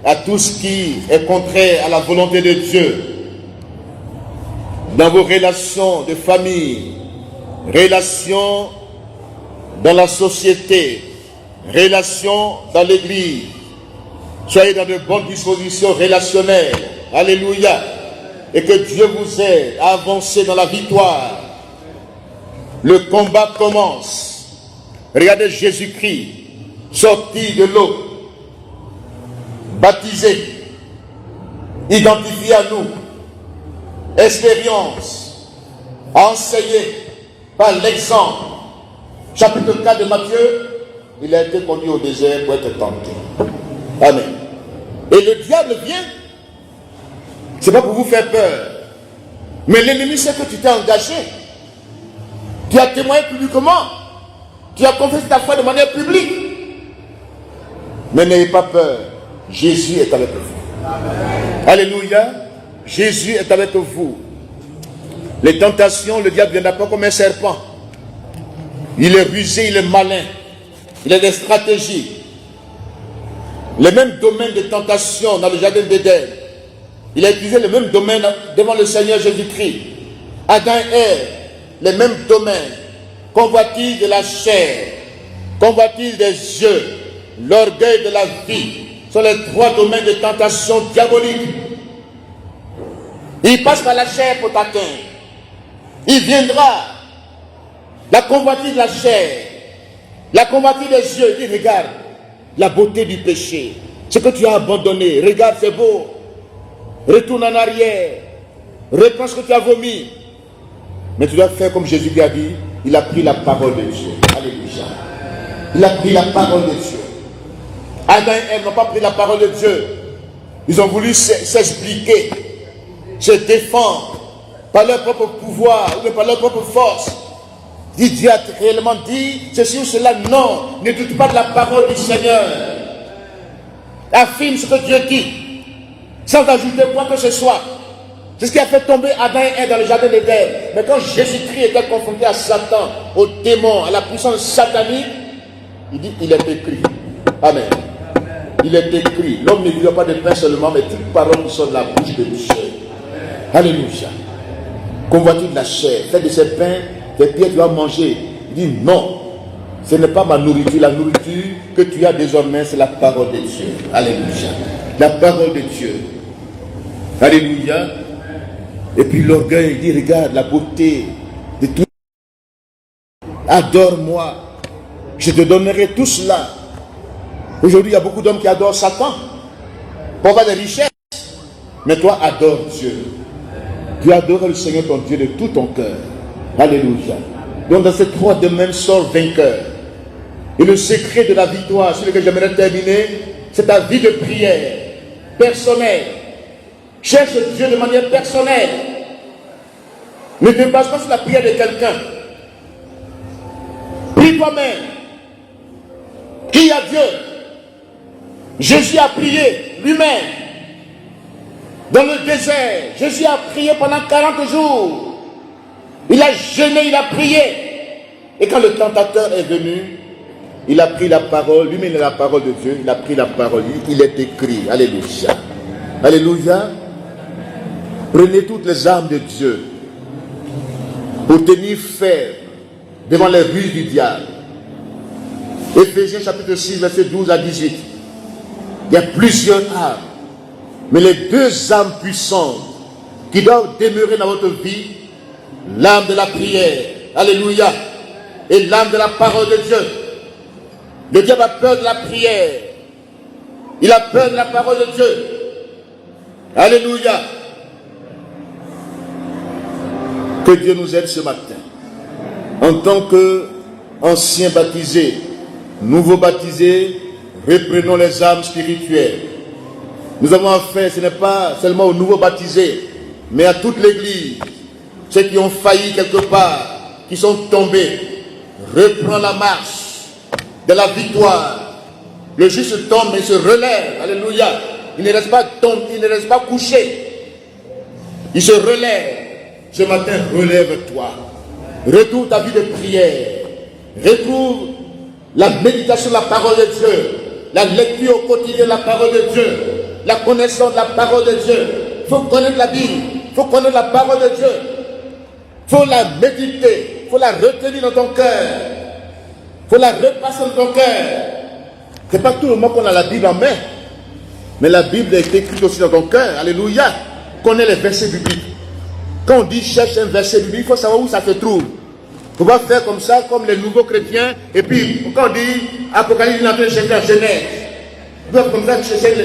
à tout ce qui est contraire à la volonté de Dieu. Dans vos relations de famille, relations dans la société, relations dans l'église. Soyez dans de bonnes dispositions relationnelles. Alléluia. Et que Dieu vous aide à avancer dans la victoire. Le combat commence. Regardez Jésus-Christ sorti de l'eau, baptisé, identifié à nous, expérience, enseigné par l'exemple. Chapitre 4 de Matthieu, il a été conduit au désert pour être tenté. Amen. Et le diable vient, c'est pas pour vous faire peur, mais l'ennemi sait que tu t'es engagé, tu as témoigné publiquement, tu as confessé ta foi de manière publique. Mais n'ayez pas peur, Jésus est avec vous. Amen. Alléluia, Jésus est avec vous. Les tentations, le diable ne viendra pas comme un serpent. Il est rusé, il est malin, il a des stratégies. Les mêmes domaines de tentation dans le jardin d'Éden, il a utilisé le même domaine devant le Seigneur Jésus-Christ. Adam et Ève, les mêmes domaines. Convoitise de la chair, convoitise des yeux, l'orgueil de la vie, sont les trois domaines de tentation diabolique. Il passe par la chair pour t'atteindre. Il viendra. La convoitise de la chair, la convoitise des yeux. Il dit, regarde, la beauté du péché, ce que tu as abandonné, regarde, c'est beau. Retourne en arrière, reprends ce que tu as vomi. Mais tu dois faire comme Jésus lui a dit, il a pris la parole de Dieu. Alléluia. Il a pris la parole de Dieu. Adam et Ève n'ont pas pris la parole de Dieu. Ils ont voulu s'expliquer, se défendre par leur propre pouvoir ou par leur propre force. Dieu a réellement dit ceci ou cela. Non, ne doute pas de la parole du Seigneur. Affirme ce que Dieu dit, sans ajouter quoi que ce soit. C'est ce qui a fait tomber Adam et Ève dans le jardin d'Éden. Mais quand Jésus-Christ était confronté à Satan, au démon, à la puissance satanique, il dit, il est écrit. Amen. Il est écrit. L'homme ne vivra pas de pain seulement, mais toutes paroles qui sont de la bouche de Dieu. Alléluia. Convoitise de la chair, fais de ces pains des pierres, tu vas manger. Il dit non, ce n'est pas ma nourriture. La nourriture que tu as désormais, c'est la parole de Dieu. Alléluia. La parole de Dieu. Alléluia. Et puis l'orgueil, il dit, regarde la beauté de tout. Adore-moi. Je te donnerai tout cela. Aujourd'hui, il y a beaucoup d'hommes qui adorent Satan pour avoir des richesses. Mais toi, adore Dieu. Tu adores le Seigneur ton Dieu de tout ton cœur. Alléluia. Donc dans ces trois domaines, sors vainqueur. Et le secret de la victoire, sur lequel j'aimerais terminer, c'est ta vie de prière personnelle. Cherche Dieu de manière personnelle. Ne te base pas sur la prière de quelqu'un. Prie toi-même. Crie à Dieu. Jésus a prié lui-même. Dans le désert, Jésus a prié pendant 40 jours. Il a jeûné, il a prié. Et quand le tentateur est venu, il a pris la parole. Lui-même, il a la parole de Dieu. Il a pris la parole. Il est écrit. Alléluia. Alléluia. Prenez toutes les armes de Dieu pour tenir ferme devant les ruses du diable. Éphésiens chapitre 6, verset 12 à 18. Il y a plusieurs armes. Mais les deux armes puissantes qui doivent demeurer dans votre vie, l'arme de la prière. Alléluia, est l'âme de la parole de Dieu. Le diable a peur de la prière. Il a peur de la parole de Dieu. Alléluia. Que Dieu nous aide ce matin. En tant qu'anciens baptisés, nouveaux baptisés, reprenons les âmes spirituelles. Nous avons affaire, ce n'est pas seulement aux nouveaux baptisés, mais à toute l'église. Ceux qui ont failli quelque part, qui sont tombés. Reprends la marche de la victoire. Le juste tombe mais se relève. Alléluia. Il ne reste pas tombé, il ne reste pas couché. Il se relève. Ce matin, relève-toi. Retrouve ta vie de prière. Retrouve la méditation de la parole de Dieu. La lecture au quotidien de la parole de Dieu. La connaissance de la parole de Dieu. Il faut connaître la Bible. Il faut connaître la parole de Dieu. Il faut la méditer. Il faut la retenir dans ton cœur. Il faut la repasser dans ton cœur. Ce n'est pas tout le monde qu'on a la Bible en main. Mais la Bible est écrite aussi dans ton cœur. Alléluia. Connais les versets bibliques. Quand on dit cherche un verset biblique, il faut savoir où ça se trouve. Il ne faut pas faire comme ça, comme les nouveaux chrétiens. Et puis, quand on dit Apocalypse, il est en train de chercher la Genèse. Ils doivent comme ça chercher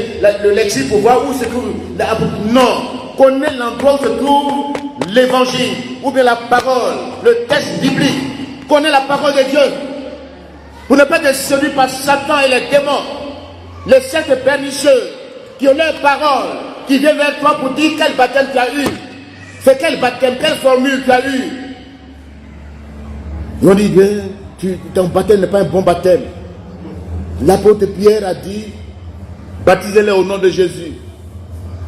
le lexique pour voir où se trouve. Non. Connais l'endroit où se trouve l'évangile, ou bien la parole, le texte biblique. Connais la parole de Dieu. Pour ne pas être séduit par Satan et les démons, les sectes pernicieux, qui ont leur parole, qui viennent vers toi pour dire quel baptême tu as eu. C'est quel baptême, quelle formule tu as eu. Ils ont dit, ton baptême n'est pas un bon baptême. L'apôtre Pierre a dit, baptisez-les au nom de Jésus.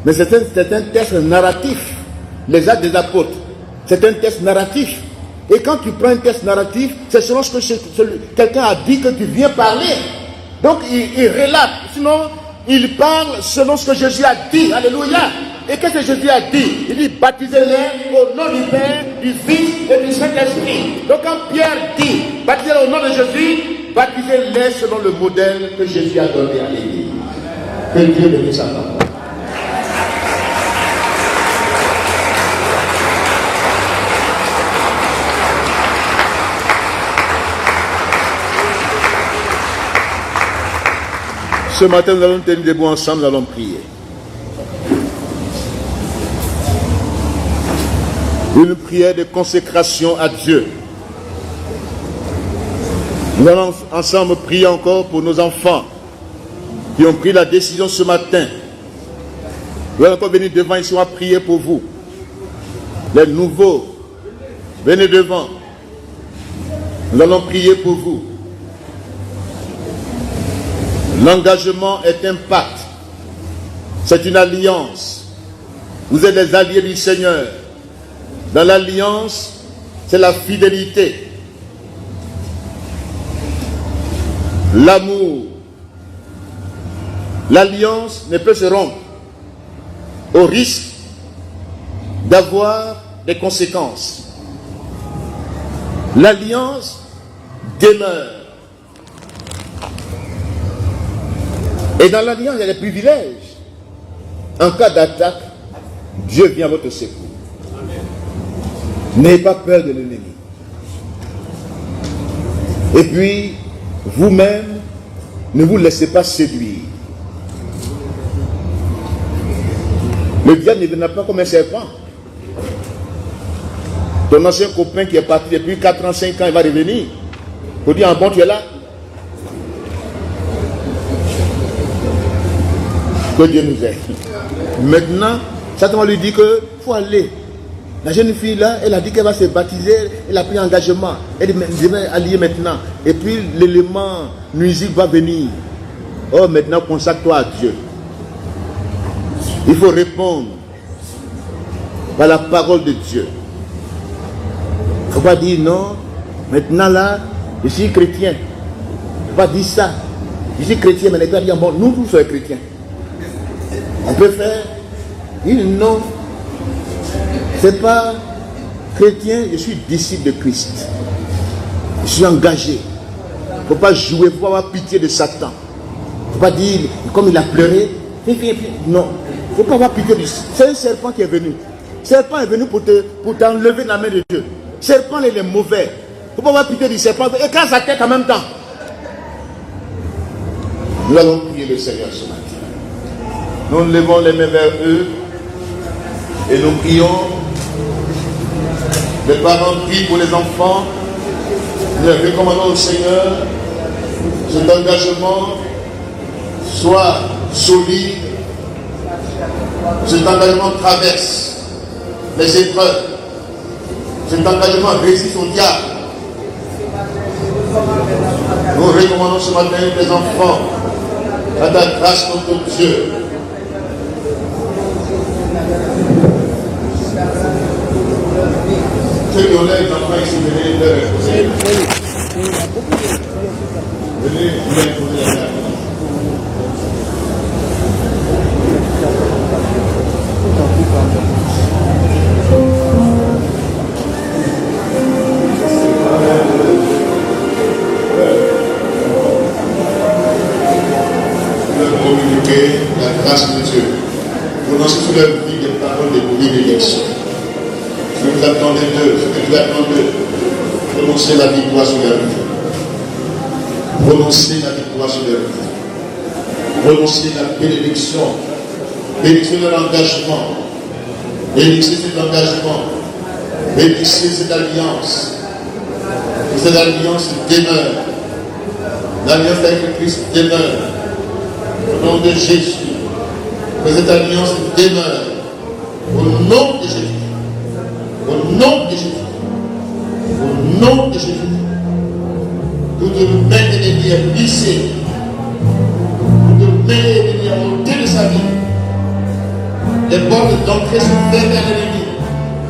Mais c'est un texte narratif. Les actes des apôtres, c'est un texte narratif. Et quand tu prends un texte narratif, c'est selon ce que quelqu'un a dit que tu viens parler. Donc il relate, sinon il parle selon ce que Jésus a dit. Alléluia. Et qu'est-ce que Jésus a dit? Il dit baptisez-les au nom du Père, du Fils et du Saint-Esprit. Donc quand Pierre dit baptisez-les au nom de Jésus, baptisez-les selon le modèle que Jésus a donné à l'Église. Que Dieu bénisse sa parole. Ce matin, nous allons tenir debout ensemble, nous allons prier. Une prière de consécration à Dieu. Nous allons ensemble prier encore pour nos enfants qui ont pris la décision ce matin. Nous allons encore venir devant ici, on va prier pour vous. Les nouveaux, venez devant. Nous allons prier pour vous. L'engagement est un pacte. C'est une alliance. Vous êtes des alliés du Seigneur. Dans l'alliance, c'est la fidélité, l'amour. L'alliance ne peut se rompre au risque d'avoir des conséquences. L'alliance demeure. Et dans l'alliance, il y a des privilèges. En cas d'attaque, Dieu vient à votre secours. N'ayez pas peur de l'ennemi. Et puis, vous-même, ne vous laissez pas séduire. Le diable ne viendra pas comme un serpent. Ton ancien copain qui est parti depuis 4 ans, 5 ans, il va revenir. Pour dire, bon, tu es là. Que Dieu nous aide. Maintenant, Satan lui dit qu'il faut aller. La jeune fille là, elle a dit qu'elle va se baptiser, elle a pris engagement. Elle dit, je vais allier maintenant. Et puis l'élément nuisible va venir. Oh, maintenant consacre-toi à Dieu. Il faut répondre par la parole de Dieu. Il ne faut pas dire non, maintenant là, je suis chrétien. Il ne faut pas dire ça. Je suis chrétien, mais les gars disent, bon, nous tous sommes chrétiens. On peut faire, non, c'est pas chrétien, je suis disciple de Christ. Je suis engagé. Il ne faut pas jouer, il faut avoir pitié de Satan. Il ne faut pas dire, comme il a pleuré, non. Il ne faut pas avoir pitié de... C'est un serpent qui est venu. Le serpent est venu pour t'enlever de la main de Dieu. serpent il est mauvais. Il faut pas avoir pitié du serpent. Écrase sa tête en même temps. Nous allons prier le Seigneur ce matin. Nous levons les mains vers eux et nous prions. Les parents prient pour les enfants. Nous recommandons au Seigneur cet engagement soit solide. Cet engagement traverse les épreuves. Cet engagement résiste au diable. Nous recommandons ce matin les enfants à ta grâce, notre Dieu. Ceux qui ont l'air d'enfants ici, venez leur imposer. Venez leur imposer la main. Communiquer la grâce de Dieu. Prononcer sur leur vie des paroles de bénédiction. Ce que nous attendons d'eux, ce que nous attendons d'eux. Prononcer la victoire sur leur vie. Prononcer la victoire sur leur vie. Prononcer la bénédiction. Bénissez leur engagement. Bénissez cet engagement. Bénissez cette alliance. Que cette alliance demeure. L'alliance avec le Christ demeure. Au nom de Jésus, que cette alliance demeure. Au nom de Jésus. Au nom de Jésus. Au nom de Jésus. Toute main de l'ennemi est blessée. Toute main de l'ennemi est ôtée de sa vie. Les portes d'entrée sont fermées à l'ennemi.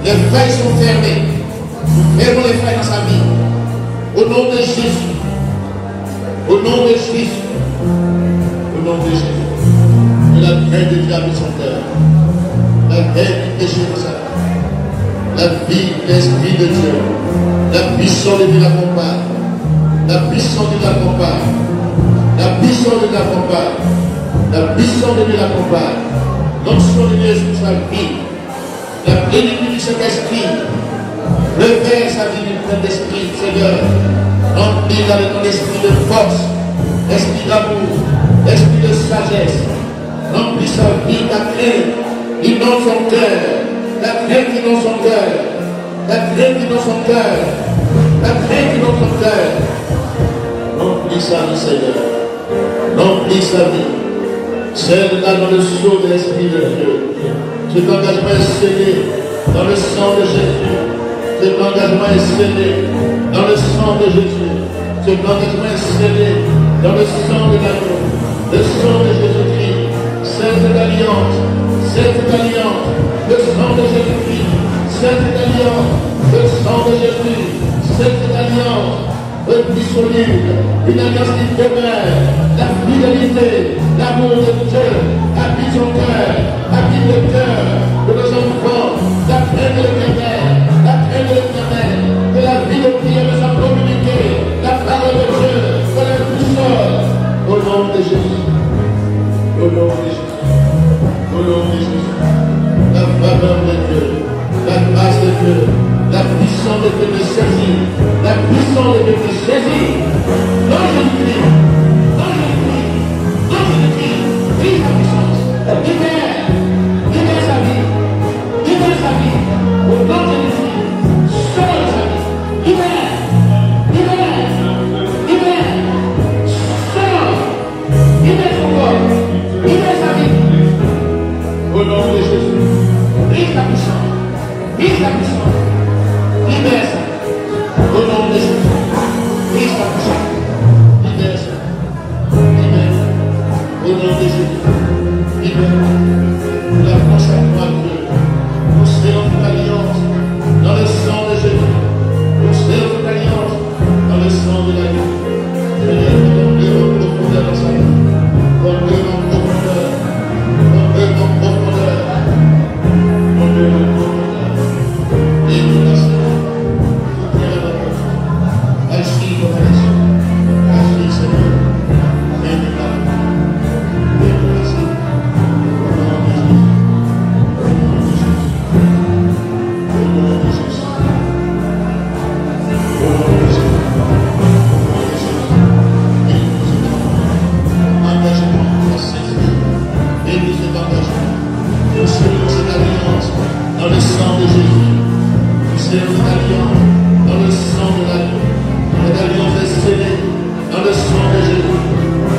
Les failles sont fermées. Nous fermons les failles dans sa vie. Au nom de Jésus. Au nom de Jésus. Au nom de Jésus. Que la crainte de Dieu habite son cœur. La haine du péché de sa vie. La vie, l'esprit de Dieu. La puissance de Dieu l'accompagne. La puissance de Dieu l'accompagne. La puissance de Dieu l'accompagne. La puissance de Dieu l'accompagne. L'onction de Dieu sur sa vie. La plénitude du Saint-Esprit. Réveille sa vie du Saint-Esprit, Seigneur. Remplis-la de ton esprit de force, esprit d'amour, esprit de sagesse. Remplis sa vie, ta crainte qui dans son cœur. La crainte qui dans son cœur. La crainte qui dans son cœur. La crainte qui dans son cœur. Remplis sa vie, Seigneur. Remplis sa vie. Celle-là dans le sceau de l'Esprit de Dieu. Cet engagement est scellé dans le sang de Jésus. Cet engagement est scellé dans le sang de Jésus. Cet engagement est scellé dans le sang de l'agneau. Le sang de Jésus-Christ. Cette alliance. Cette alliance. Le sang de Jésus-Christ. Cette alliance. Le sang de Jésus. Cette alliance. Disponible, une alliance qui demeure, la fidélité, l'amour de Dieu, habite son cœur, habite le cœur de nos enfants, la crainte de l'Éternel, la crainte de l'Éternel, que la vie de prière nous soit communiquée, la parole de Dieu, que la puissance, au nom de Jésus, au nom de Jésus, au nom de Jésus, la faveur de Dieu, la grâce de Dieu, la puissance de Dieu me saisit. La puissance de Dieu me saisit. Non, Jésus-Christ. Non, Jésus-Christ. Non, Jésus-Christ. Vive la puissance. Libère. Libère sa vie. Libère sa vie. Au nom de Jésus-Christ. Sors de sa vie. Libère. Libère. Libère. Sors. Libère son corps. Libère sa vie. Au nom de Jésus. Vive la puissance. Vive la puissance. Libère ça. Au nom de Jésus. Vive la puissance. Libère ça. Libère. Au nom de Jésus. Libère. Nous la consacrons à Dieu. Nous scellons toute alliance dans le sang de Jésus. Nous scellons toute alliance dans le sang de l'agneau. Seigneur, donne-nous en profondeur dans sa vie. Donne-nous en profondeur. Donne-nous en profondeur.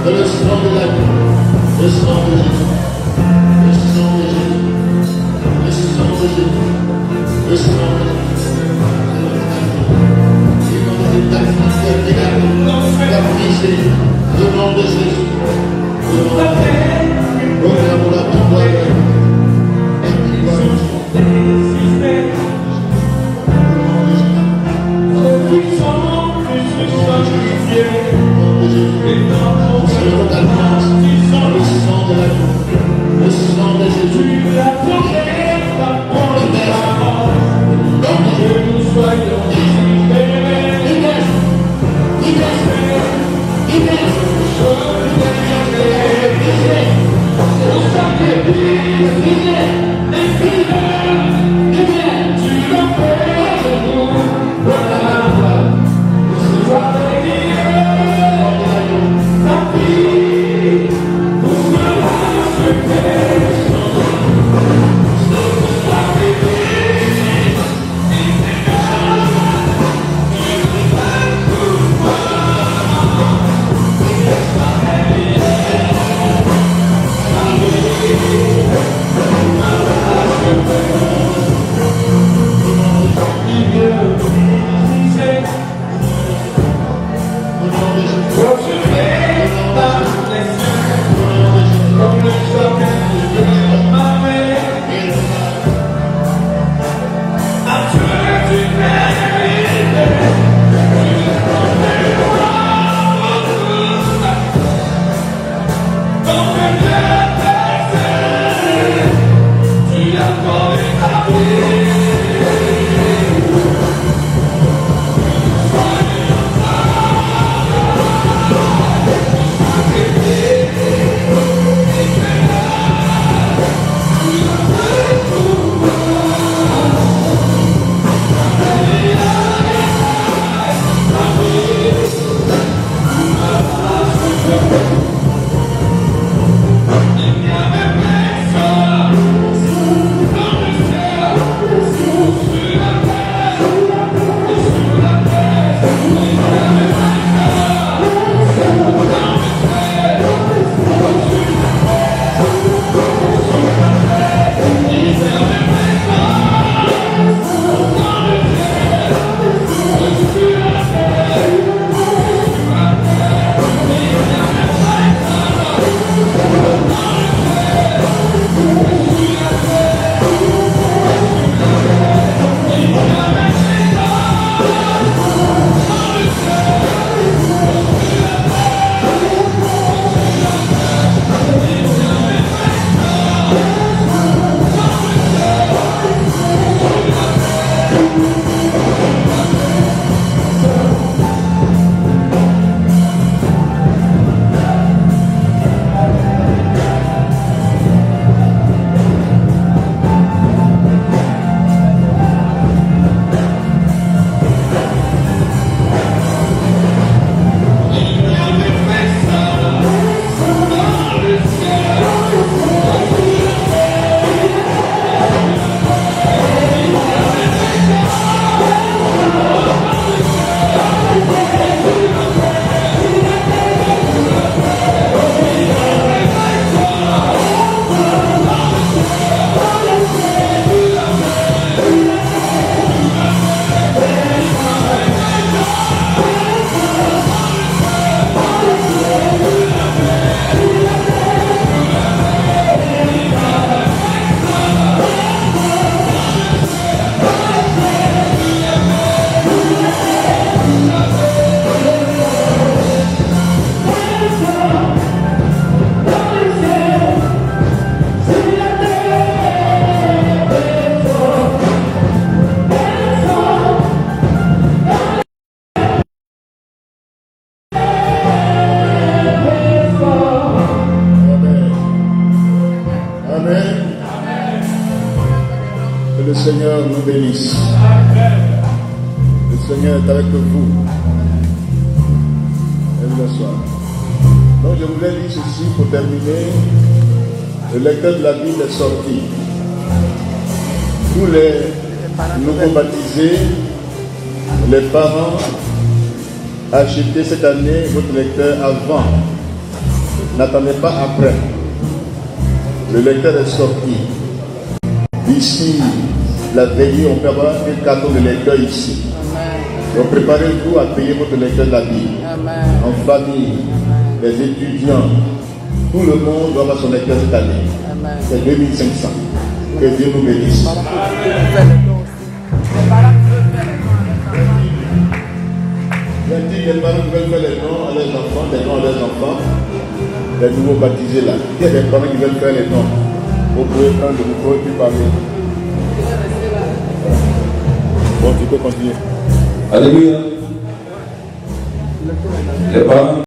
le sang de l'agneau, le sang de Jésus, le sang de Jésus, le sang de Jésus, le sang de Jésus. Au nom de Jésus, au nom de Jésus, pour la victoire de Dieu. Que le Seigneur nous bénisse. Le Seigneur est avec vous. Et vous asseoir. Donc je voulais lire ceci pour terminer. Le lecteur de la Bible est sorti. Tous les nouveaux baptisés, les parents, achetez cette année votre lecteur avant N'attendez pas après. Le lecteur est sorti. D'ici la veillée, on peut avoir un carton de lecteur ici. Donc préparez-vous à payer votre lecteur de la Bible. En famille, les étudiants, tout le monde doit avoir son lecteur cette année. C'est 2500. Que Dieu nous bénisse. Les parents qui veulent faire les noms à leurs enfants, les noms à leurs enfants, les nouveaux baptisés là. Il y a des parents qui veulent faire les noms. Vous pouvez prendre le micro et puis parler. Bon, tu peux continuer. Alléluia. Les parents